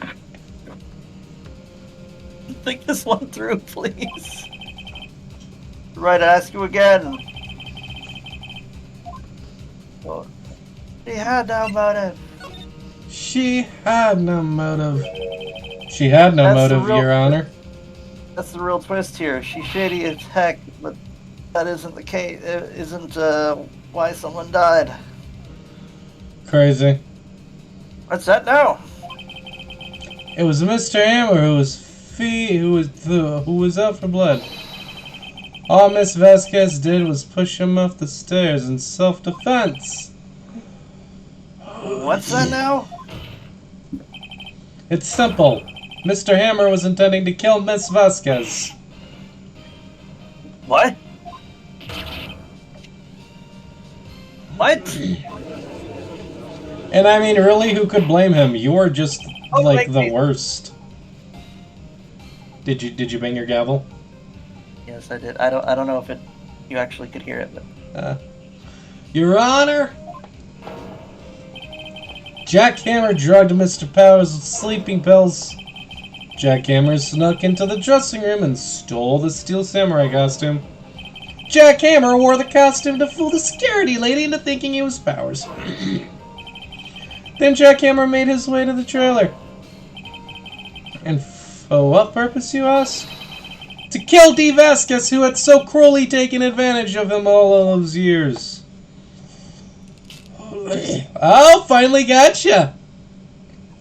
Speaker 2: Think this one through, please. Right, I ask you again. Well, she had no motive.
Speaker 1: She had no motive. She had no motive, Your Honor.
Speaker 2: That's the real twist here. She's shady as heck, but that isn't the case. It isn't why someone died.
Speaker 1: Crazy.
Speaker 2: What's that now?
Speaker 1: It was Mr. Hammer who was out for blood. All Miss Vasquez did was push him off the stairs in self-defense.
Speaker 2: What's that now?
Speaker 1: It's simple. Mr. Hammer was intending to kill Miss Vasquez.
Speaker 2: What? What?
Speaker 1: And I mean, really, who could blame him? You're just like the worst. Did you bang your gavel?
Speaker 2: Yes, I did. I don't know if you actually could hear it, but
Speaker 1: Your Honor, Jack Hammer drugged Mr. Powers with sleeping pills. Jack Hammer snuck into the dressing room and stole the steel samurai costume. Jack Hammer wore the costume to fool the security lady into thinking he was Powers. Then Jack Hammer made his way to the trailer. And for what purpose, you ask? To kill D. Vasquez, who had so cruelly taken advantage of him all those years. Oh, finally gotcha!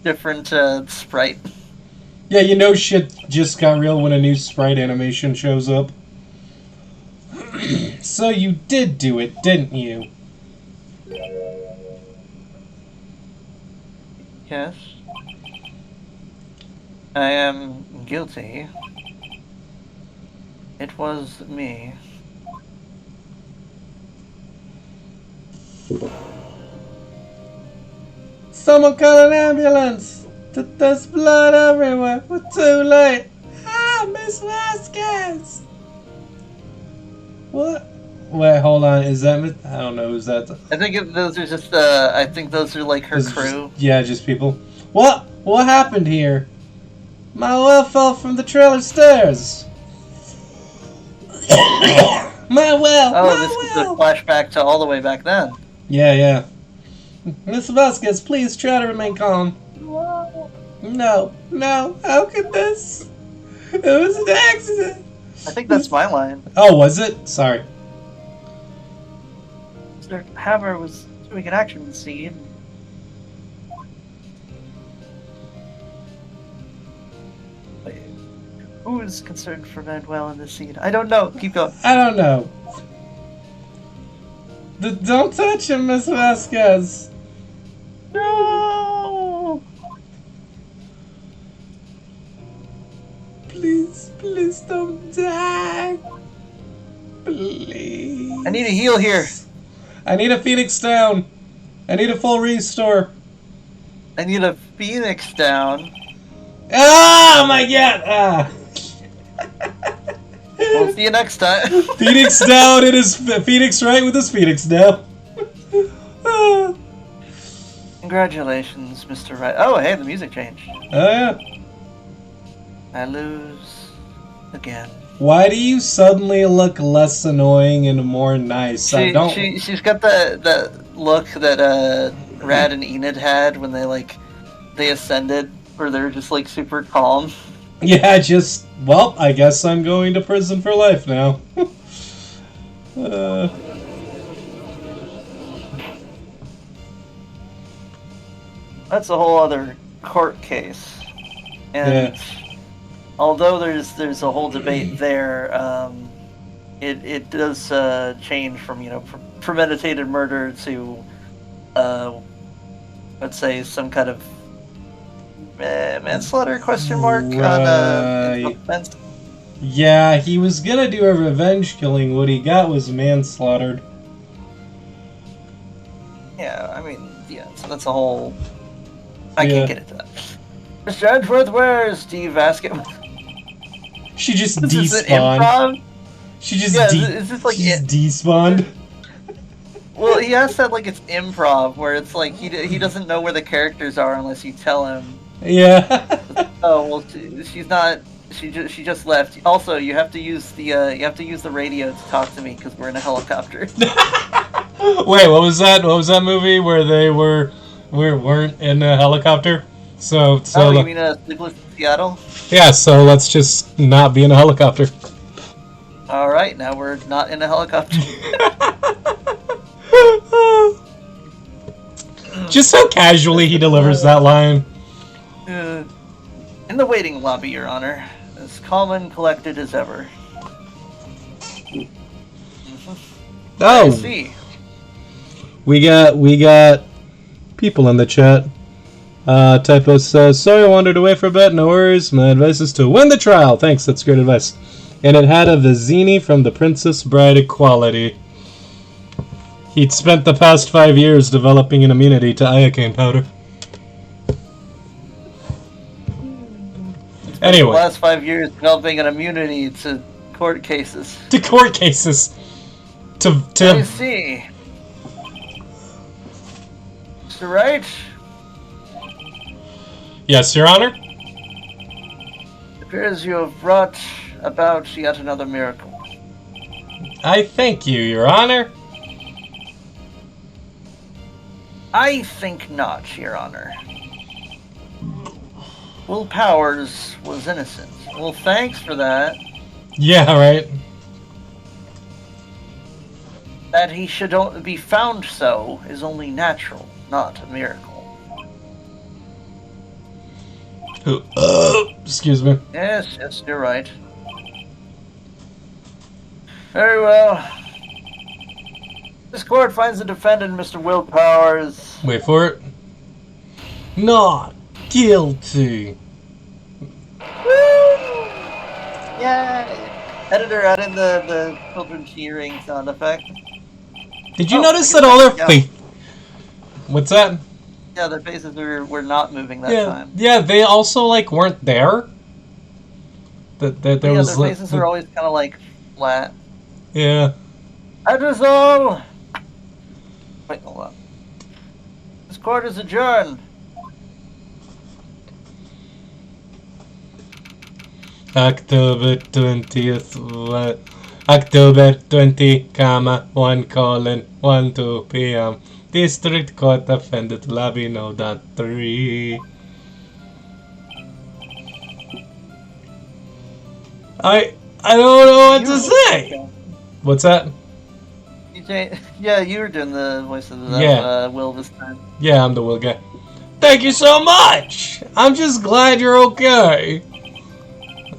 Speaker 2: Different sprite.
Speaker 1: Yeah, you know shit just got real when a new sprite animation shows up. So you did do it, didn't you?
Speaker 2: Yes. I am guilty. It was me.
Speaker 1: Someone call an ambulance! There's blood everywhere. We're too late. Ah, Miss Vasquez! What? Wait, hold on. Is that Miss? I don't know who's that.
Speaker 2: I think those are just. I think those are like her crew.
Speaker 1: Just people. What? What happened here? My oil fell from the trailer stairs. Manuel!
Speaker 2: Oh, this is a flashback to all the way back then.
Speaker 1: Yeah. Miss Vasquez, please try to remain calm. No. How could this? It was an accident.
Speaker 2: I think that's my line.
Speaker 1: Oh, was it? Sorry.
Speaker 3: Mr. Hammer was doing an action scene. Who is concerned for Manuel in this scene? I don't know. Keep going.
Speaker 1: I don't know. Don't touch him, Miss Vasquez.
Speaker 3: No!
Speaker 1: Please don't die. Please.
Speaker 2: I need a heal here.
Speaker 1: I need a Phoenix down. I need a full restore.
Speaker 2: I need a Phoenix down.
Speaker 1: Oh my god! Ah.
Speaker 2: We'll see you next time.
Speaker 1: Phoenix down. It is Phoenix Wright with his Phoenix down. Ah.
Speaker 2: Congratulations, Mr. Wright. Oh, hey, the music changed.
Speaker 1: Oh yeah.
Speaker 2: I lose again.
Speaker 1: Why do you suddenly look less annoying and more nice? I don't.
Speaker 2: She's got that look that Rad and Enid had when they ascended, where they're just like super calm.
Speaker 1: Yeah, well, I guess I'm going to prison for life now.
Speaker 2: That's a whole other court case, and although there's a whole debate there, it does change from from premeditated murder to let's say some kind of manslaughter question mark on offense.
Speaker 1: Yeah, he was gonna do a revenge killing. What he got was manslaughtered.
Speaker 2: Yeah, I mean, so that's a whole. I can't get into that. Mr. Edgeworth, where's Steve Vasquez?
Speaker 1: She just
Speaker 2: This is an
Speaker 1: despawned.
Speaker 2: improv?
Speaker 1: She just
Speaker 2: is this like
Speaker 1: she's despawned.
Speaker 2: Well, he has said like it's improv, where it's like he doesn't know where the characters are unless you tell him.
Speaker 1: Yeah.
Speaker 2: Oh well, she's not. She just left. Also, you have to use the radio to talk to me because we're in a helicopter.
Speaker 1: Wait, what was that? What was that movie where they weren't in a helicopter? So
Speaker 2: oh, you mean Sleepless in Seattle?
Speaker 1: Yeah. So let's just not be in a helicopter.
Speaker 2: All right, now we're not in a helicopter.
Speaker 1: Just so casually he delivers that line.
Speaker 2: In the waiting lobby, Your Honor, as calm and collected as ever.
Speaker 1: Oh,
Speaker 2: I see.
Speaker 1: we got people in the chat. Typo says, sorry I wandered away for a bit, no worries. My advice is to win the trial. Thanks, that's great advice. And it had a Vizzini from the Princess Bride Equality. He'd spent the past 5 years developing an immunity to iocane powder. Anyway.
Speaker 2: The last 5 years developing an immunity to court cases.
Speaker 1: To court cases.
Speaker 2: I see. Mr. Wright?
Speaker 1: Yes, Your Honor?
Speaker 2: It appears you have brought about yet another miracle.
Speaker 1: I thank you, Your Honor.
Speaker 2: I think not, Your Honor. Will Powers was innocent. Well, thanks for that.
Speaker 1: Yeah, right.
Speaker 2: That he should be found so is only natural, not a miracle.
Speaker 1: Excuse me.
Speaker 2: Yes, you're right. Very well. This court finds the defendant, Mr. Will Powers.
Speaker 1: Wait for it. Not guilty.
Speaker 2: Yay! Editor, add in the children cheering sound effect.
Speaker 1: Did you notice that all their faces... What's that?
Speaker 2: Yeah, their faces were not moving that time.
Speaker 1: Yeah, they also, weren't there. There was,
Speaker 2: their faces are always kind of, flat.
Speaker 1: Yeah.
Speaker 2: That is all! Wait, hold on. This court is adjourned.
Speaker 1: October 20th. October 20, comma, 1 colon 1 2 p.m. District Court offended lobby no dot 3. I don't know what to say. What's that?
Speaker 2: Yeah, you were doing the voice of the
Speaker 1: Yeah.
Speaker 2: Will this time.
Speaker 1: Yeah, I'm the Will guy. Thank you so much! I'm just glad you're okay.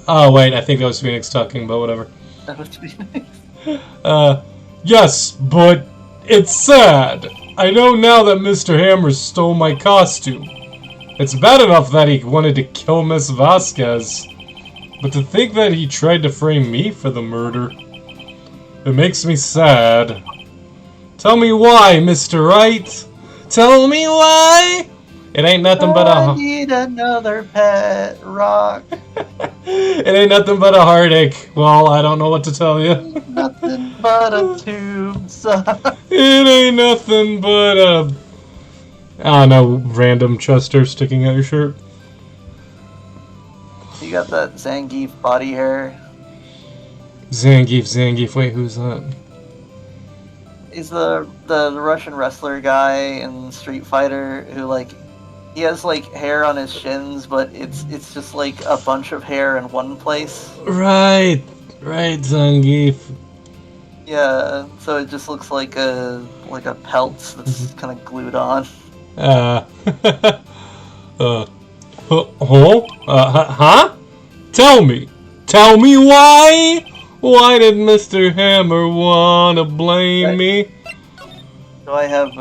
Speaker 1: Oh, wait, I think that was Phoenix talking, but whatever.
Speaker 2: That would be nice.
Speaker 1: Yes, but it's sad. I know now that Mr. Hammer stole my costume. It's bad enough that he wanted to kill Miss Vasquez, but to think that he tried to frame me for the murder, it makes me sad. Tell me why, Mr. Wright. Tell me why. It ain't nothing but
Speaker 2: I need another pet rock.
Speaker 1: It ain't nothing but a heartache. Well, I don't know what to tell you.
Speaker 2: Nothing but a tube sock.
Speaker 1: It ain't nothing but a... I don't know, random Chester sticking out your shirt.
Speaker 2: You got that Zangief body hair.
Speaker 1: Zangief, wait, who's that?
Speaker 2: He's the Russian wrestler guy in Street Fighter who, like, he has, like, hair on his shins, but it's just, like, a bunch of hair in one place.
Speaker 1: Right, Zangief.
Speaker 2: Yeah, so it just looks like a pelt that's kind of glued on.
Speaker 1: Huh? Tell me why? Why did Mr. Hammer wanna blame me?
Speaker 2: So I have,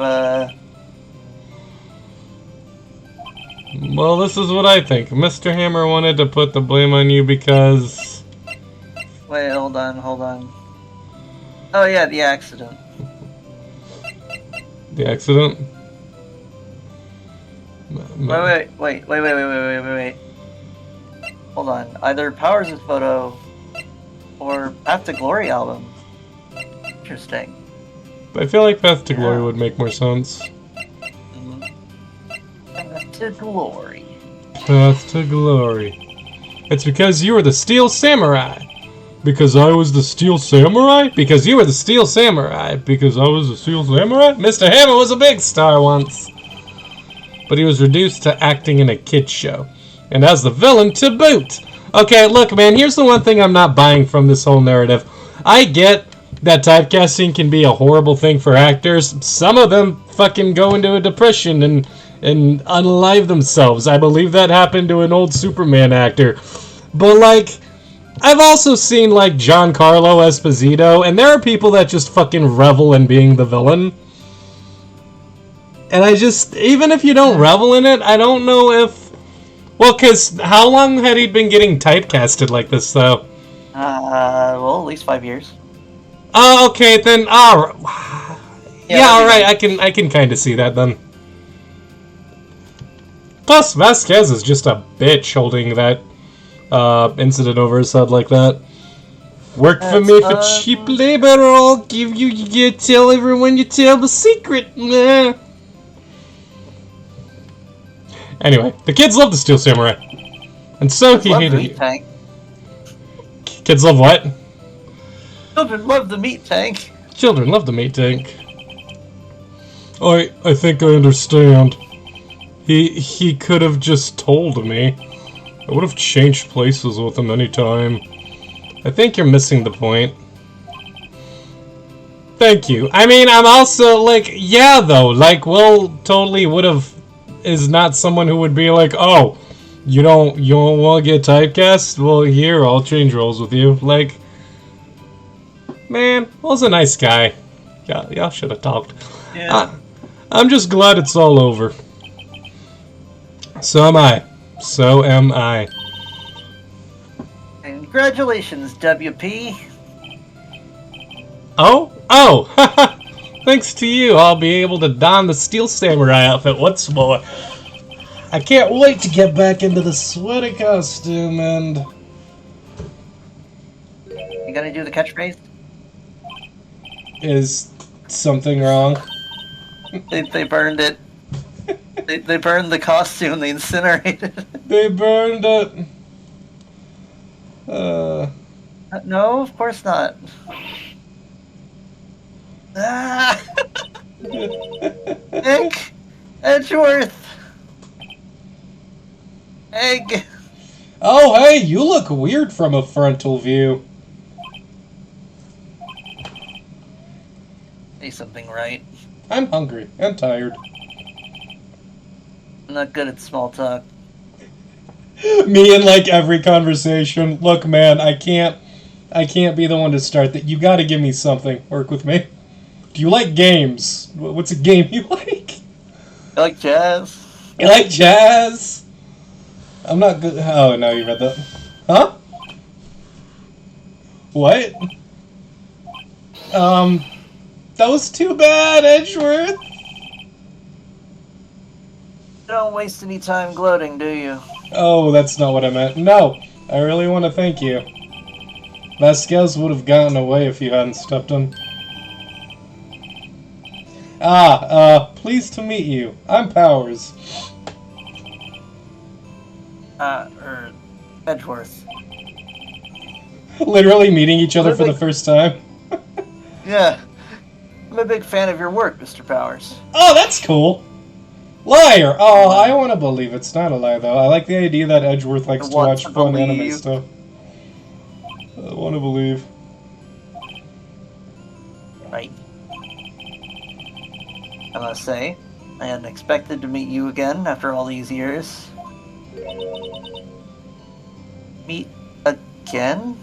Speaker 1: Well, this is what I think. Mr. Hammer wanted to put the blame on you because...
Speaker 2: Wait, hold on. Oh yeah, the accident.
Speaker 1: The accident?
Speaker 2: Wait. Hold on. Either Powers' photo or Path to Glory album. Interesting.
Speaker 1: I feel like Path to Glory would make more sense.
Speaker 2: Path to Glory.
Speaker 1: Path to Glory. It's because you were the Steel Samurai. Because I was the Steel Samurai? Because you were the Steel Samurai. Because I was the Steel Samurai? Mr. Hammer was a big star once. But he was reduced to acting in a kid's show. And as the villain to boot. Okay, look, man, here's the one thing I'm not buying from this whole narrative. I get that typecasting can be a horrible thing for actors. Some of them fucking go into a depression and unalive themselves. I believe that happened to an old Superman actor. But, like, I've also seen, like, Giancarlo Esposito, and there are people that just fucking revel in being the villain. And I just, even if you don't revel in it, I don't know if... Well, because how long had he been getting typecasted like this, though?
Speaker 2: Well, at least 5 years.
Speaker 1: Oh, okay, then, alright. Yeah, alright,
Speaker 2: nice.
Speaker 1: I can kind of see that, then. Plus, Vasquez is just a bitch holding that incident over his head like that. Work for me for cheap labor, or I'll give you tell everyone you tell the secret. Nah. Anyway, the kids love the Steel Samurai. And so he hated you.
Speaker 2: Tank.
Speaker 1: Kids love what?
Speaker 2: Children love the meat tank.
Speaker 1: Children love the meat tank. I think I understand. He could have just told me. I would have changed places with him anytime. I think you're missing the point. Thank you. I mean, I'm also, like, yeah, though. Like, Will totally would have... is not someone who would be like, oh, you don't want to get typecast? Well, here, I'll change roles with you. Like, man, Will's a nice guy. Y'all should have talked.
Speaker 2: Yeah.
Speaker 1: I'm just glad it's all over. So am I.
Speaker 2: And congratulations, WP.
Speaker 1: Oh, thanks to you, I'll be able to don the Steel Samurai outfit once more. I can't wait to get back into the sweaty costume and...
Speaker 2: You gonna do the catchphrase?
Speaker 1: Is something wrong?
Speaker 2: They burned it. They burned the costume, they incinerated it.
Speaker 1: They burned it.
Speaker 2: No, of course not. Ah! Nick! Edgeworth! Egg!
Speaker 1: Oh, hey, you look weird from a frontal view.
Speaker 2: Say something right.
Speaker 1: I'm hungry and tired.
Speaker 2: I'm not good at small talk.
Speaker 1: Me in like every conversation. Look, man, I can't be the one to start that. You gotta give me something. Work with me. Do you like games? What's a game you like?
Speaker 2: I like jazz.
Speaker 1: You like jazz? I'm not good. Oh, no, you read that. Huh? What? That was too bad, Edgeworth.
Speaker 2: Don't waste any time gloating, do you?
Speaker 1: Oh, that's not what I meant. No, I really want to thank you. Vasquez would have gotten away if you hadn't stepped in. Pleased to meet you. I'm Powers.
Speaker 2: Edgeworth.
Speaker 1: Literally meeting each other for the first time.
Speaker 2: Yeah. I'm a big fan of your work, Mr. Powers.
Speaker 1: Oh, that's cool. Liar! Oh, I want to believe it's not a lie, though. I like the idea that Edgeworth likes to watch fun anime stuff. I want to believe.
Speaker 2: Right. I must say, I hadn't expected to meet you again after all these years. Meet again?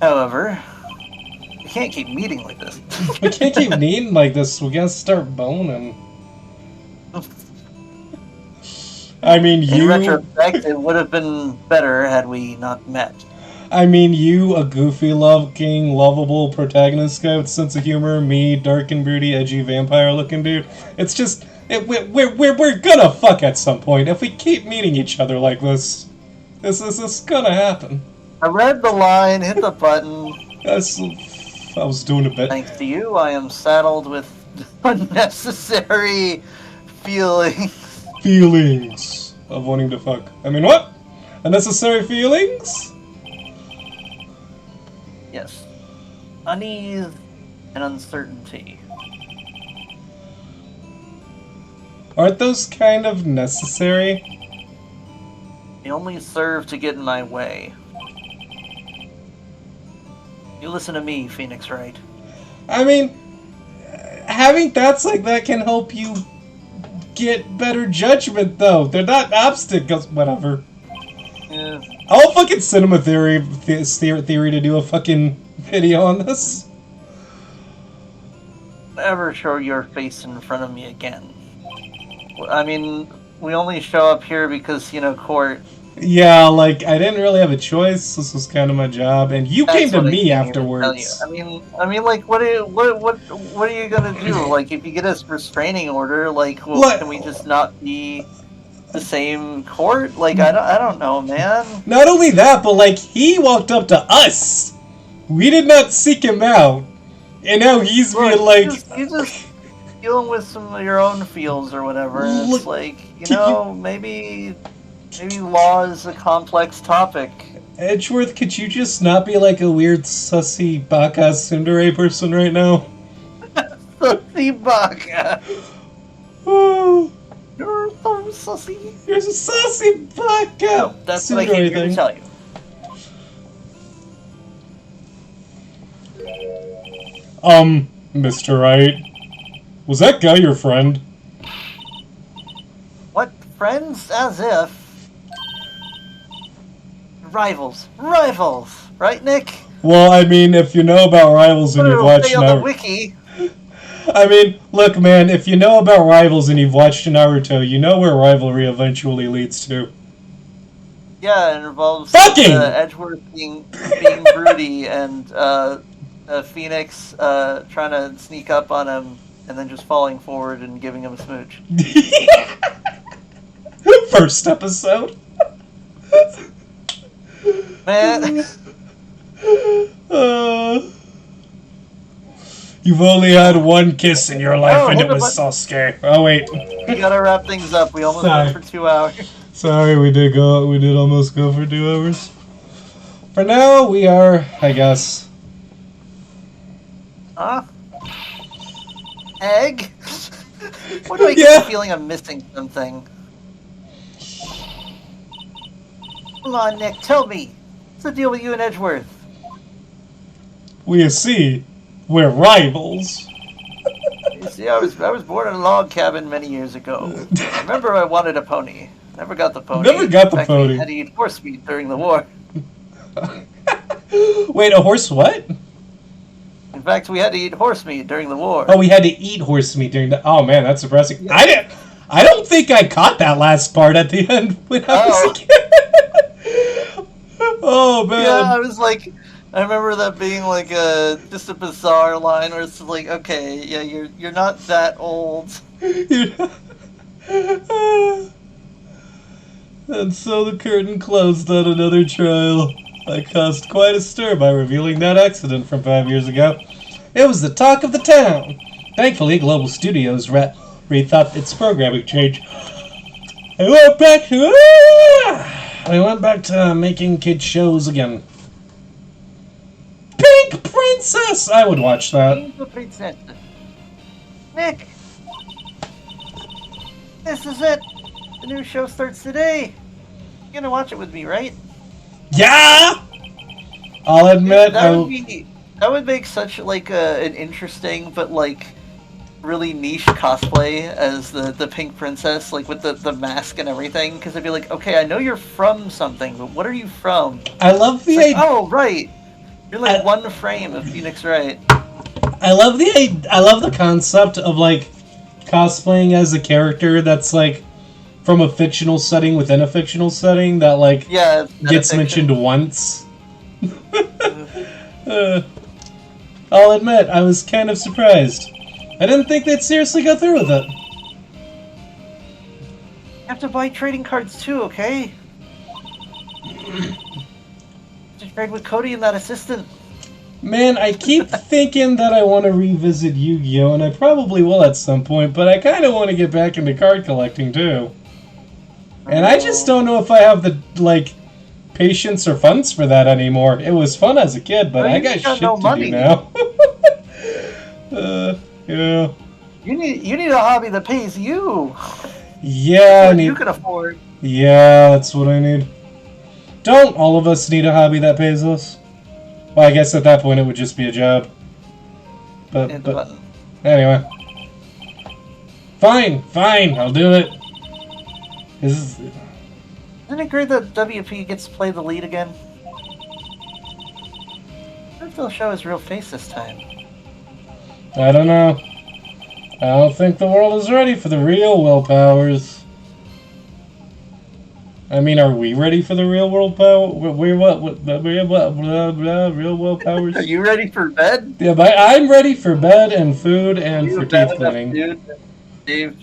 Speaker 2: However, we can't keep meeting like this.
Speaker 1: We can't keep meeting like this. We gotta start boning. I mean,
Speaker 2: In retrospect, it would have been better had we not met.
Speaker 1: I mean, you, a goofy-looking, lovable protagonist guy with sense of humor, me, dark and broody, edgy vampire-looking dude. It's just, we're gonna fuck at some point. If we keep meeting each other like this, this is gonna happen.
Speaker 2: I read the line, hit the button.
Speaker 1: I was doing a bit.
Speaker 2: Thanks to you, I am saddled with unnecessary feelings.
Speaker 1: Feelings of wanting to fuck. I mean, what? Unnecessary feelings?
Speaker 2: Yes. Unease and uncertainty.
Speaker 1: Aren't those kind of necessary?
Speaker 2: They only serve to get in my way. You listen to me, Phoenix Wright.
Speaker 1: I mean, having thoughts like that can help you get better judgment, though. They're not obstacles, whatever.
Speaker 2: Yeah.
Speaker 1: I want fucking cinema theory to do a fucking video on this.
Speaker 2: Never show your face in front of me again. I mean, we only show up here because, court.
Speaker 1: Yeah, like, I didn't really have a choice. This was kind of my job, and you came to me afterwards.
Speaker 2: I mean, like, what are you gonna do? Like, if you get a restraining order, like, well, can we just not be the same court? Like, I don't know, man.
Speaker 1: Not only that, but like, he walked up to us. We did not seek him out, and now he's being like,
Speaker 2: you just dealing with some of your own feels or whatever. And it's like, maybe law is a complex topic.
Speaker 1: Edgeworth, could you just not be like a weird sussy baka tsundere person right now?
Speaker 2: Sussy baka.
Speaker 1: Oh,
Speaker 2: You're so sussy.
Speaker 1: you're a sussy baka.
Speaker 2: No, that's what I came here to tell you.
Speaker 1: Mr. Wright, was that guy your friend?
Speaker 2: What? Friends? As if. Rivals. Right, Nick?
Speaker 1: Well, I mean, if you know about Rivals and you've watched
Speaker 2: on the
Speaker 1: Naruto...
Speaker 2: wiki.
Speaker 1: I mean, look, man, if you know about Rivals and you've watched Naruto, you know where rivalry eventually leads to.
Speaker 2: Yeah, it involves
Speaker 1: Fucking!
Speaker 2: Edgeworth being broody and Phoenix trying to sneak up on him and then just falling forward and giving him a smooch.
Speaker 1: First episode.
Speaker 2: Man.
Speaker 1: You've only had one kiss in your life, and it was Sasuke. Oh wait,
Speaker 2: We gotta wrap things up. We almost went for 2 hours.
Speaker 1: Sorry, we did almost go for 2 hours. For now, we are, I guess.
Speaker 2: Egg? What do I get the feeling I'm missing something? Come on, Nick, tell me. What's the deal with you and Edgeworth?
Speaker 1: We see, we're rivals.
Speaker 2: You see, I was born in a log cabin many years ago. I remember I wanted a pony. Never got the pony.
Speaker 1: Never got the
Speaker 2: In fact,
Speaker 1: pony.
Speaker 2: We had to eat horse meat during the war.
Speaker 1: Wait, a horse what?
Speaker 2: In fact, we had to eat horse meat during the war.
Speaker 1: Oh, we had to eat horse meat during the... Oh, man, that's depressing.
Speaker 2: Yeah.
Speaker 1: I don't think I caught that last part at the end when I was a kid. Oh, man.
Speaker 2: Yeah, I was like... I remember that being like just a bizarre line where it's like, okay, yeah, you're not that old.
Speaker 1: And so the curtain closed on another trial. I caused quite a stir by revealing that accident from 5 years ago. It was the talk of the town. Thankfully, Global Studios rethought its programming change. I went back to making kids shows again. Pink Princess! I would watch that.
Speaker 2: Pink Princess. Nick! This is it! The new show starts today! You're gonna watch it with me, right?
Speaker 1: Yeah! I'll admit...
Speaker 2: That would make such like an interesting but like really niche cosplay as the Pink Princess, like with the mask and everything, because I'd be like, okay, I know you're from something, but what are you from?
Speaker 1: I love the idea.
Speaker 2: Oh, right! You're like one frame of Phoenix Wright.
Speaker 1: I love the concept of like cosplaying as a character that's like from a fictional setting within a fictional setting that like gets mentioned once. I'll admit, I was kind of surprised. I didn't think they'd seriously go through with it.
Speaker 2: You have to buy trading cards too, okay? Just trade with Cody and that assistant.
Speaker 1: Man, I keep thinking that I want to revisit Yu-Gi-Oh! And I probably will at some point, but I kind of want to get back into card collecting too. And I just don't know if I have the, like, patience or funds for that anymore. It was fun as a kid, but I got shit to do now. Yeah.
Speaker 2: You need a hobby that pays you.
Speaker 1: Yeah,
Speaker 2: you can afford.
Speaker 1: Yeah, that's what I need. Don't all of us need a hobby that pays us? Well, I guess at that point it would just be a job. But anyway. Fine, I'll do it.
Speaker 2: Isn't it great that WP gets to play the lead again? I wonder if they'll show his real face this time.
Speaker 1: I don't know. I don't think the world is ready for the real willpowers. I mean, are we ready for the real world power? Real world powers?
Speaker 2: Are you ready for bed?
Speaker 1: Yeah, but I'm ready for bed and food and for teeth cleaning.
Speaker 2: Dude, Dave,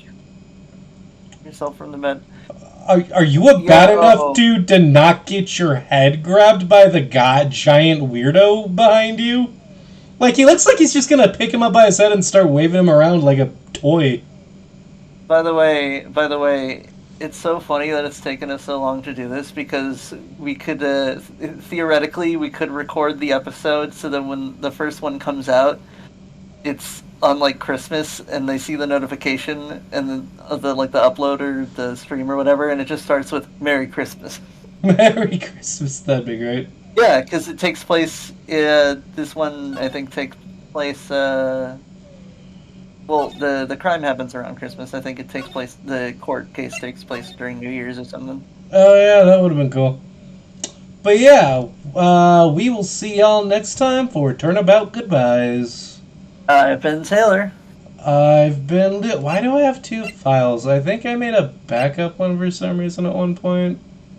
Speaker 2: yourself from the bed.
Speaker 1: Are you a bad enough dude to not get your head grabbed by the giant weirdo behind you? Like, he looks like he's just gonna pick him up by his head and start waving him around like a toy.
Speaker 2: By the way, it's so funny that it's taken us so long to do this, because we could, theoretically, we could record the episode so that when the first one comes out, it's on, like, Christmas, and they see the notification, and the upload or the stream or whatever, and it just starts with, Merry Christmas.
Speaker 1: Merry Christmas, that'd be great.
Speaker 2: Yeah, because it takes place, this one, I think, takes place, well, the crime happens around Christmas. I think it takes place, the court case takes place during New Year's or something.
Speaker 1: Oh yeah, that would have been cool. But yeah, we will see y'all next time for Turnabout Goodbyes.
Speaker 2: I've been Taylor.
Speaker 1: I've been Why do I have two files? I think I made a backup one for some reason at one point,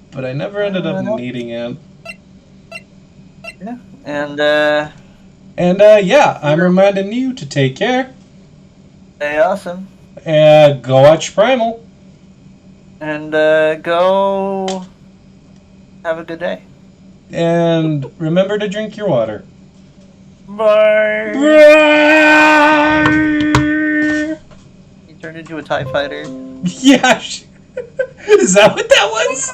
Speaker 1: but I never ended up needing it.
Speaker 2: Yeah, and
Speaker 1: yeah, I'm reminding you to take care.
Speaker 2: Stay awesome.
Speaker 1: Go watch Primal.
Speaker 2: And go have a good day.
Speaker 1: And remember to drink your water.
Speaker 2: Bye.
Speaker 1: Bye.
Speaker 2: He turned into a TIE fighter.
Speaker 1: Yeah. Is that what that was?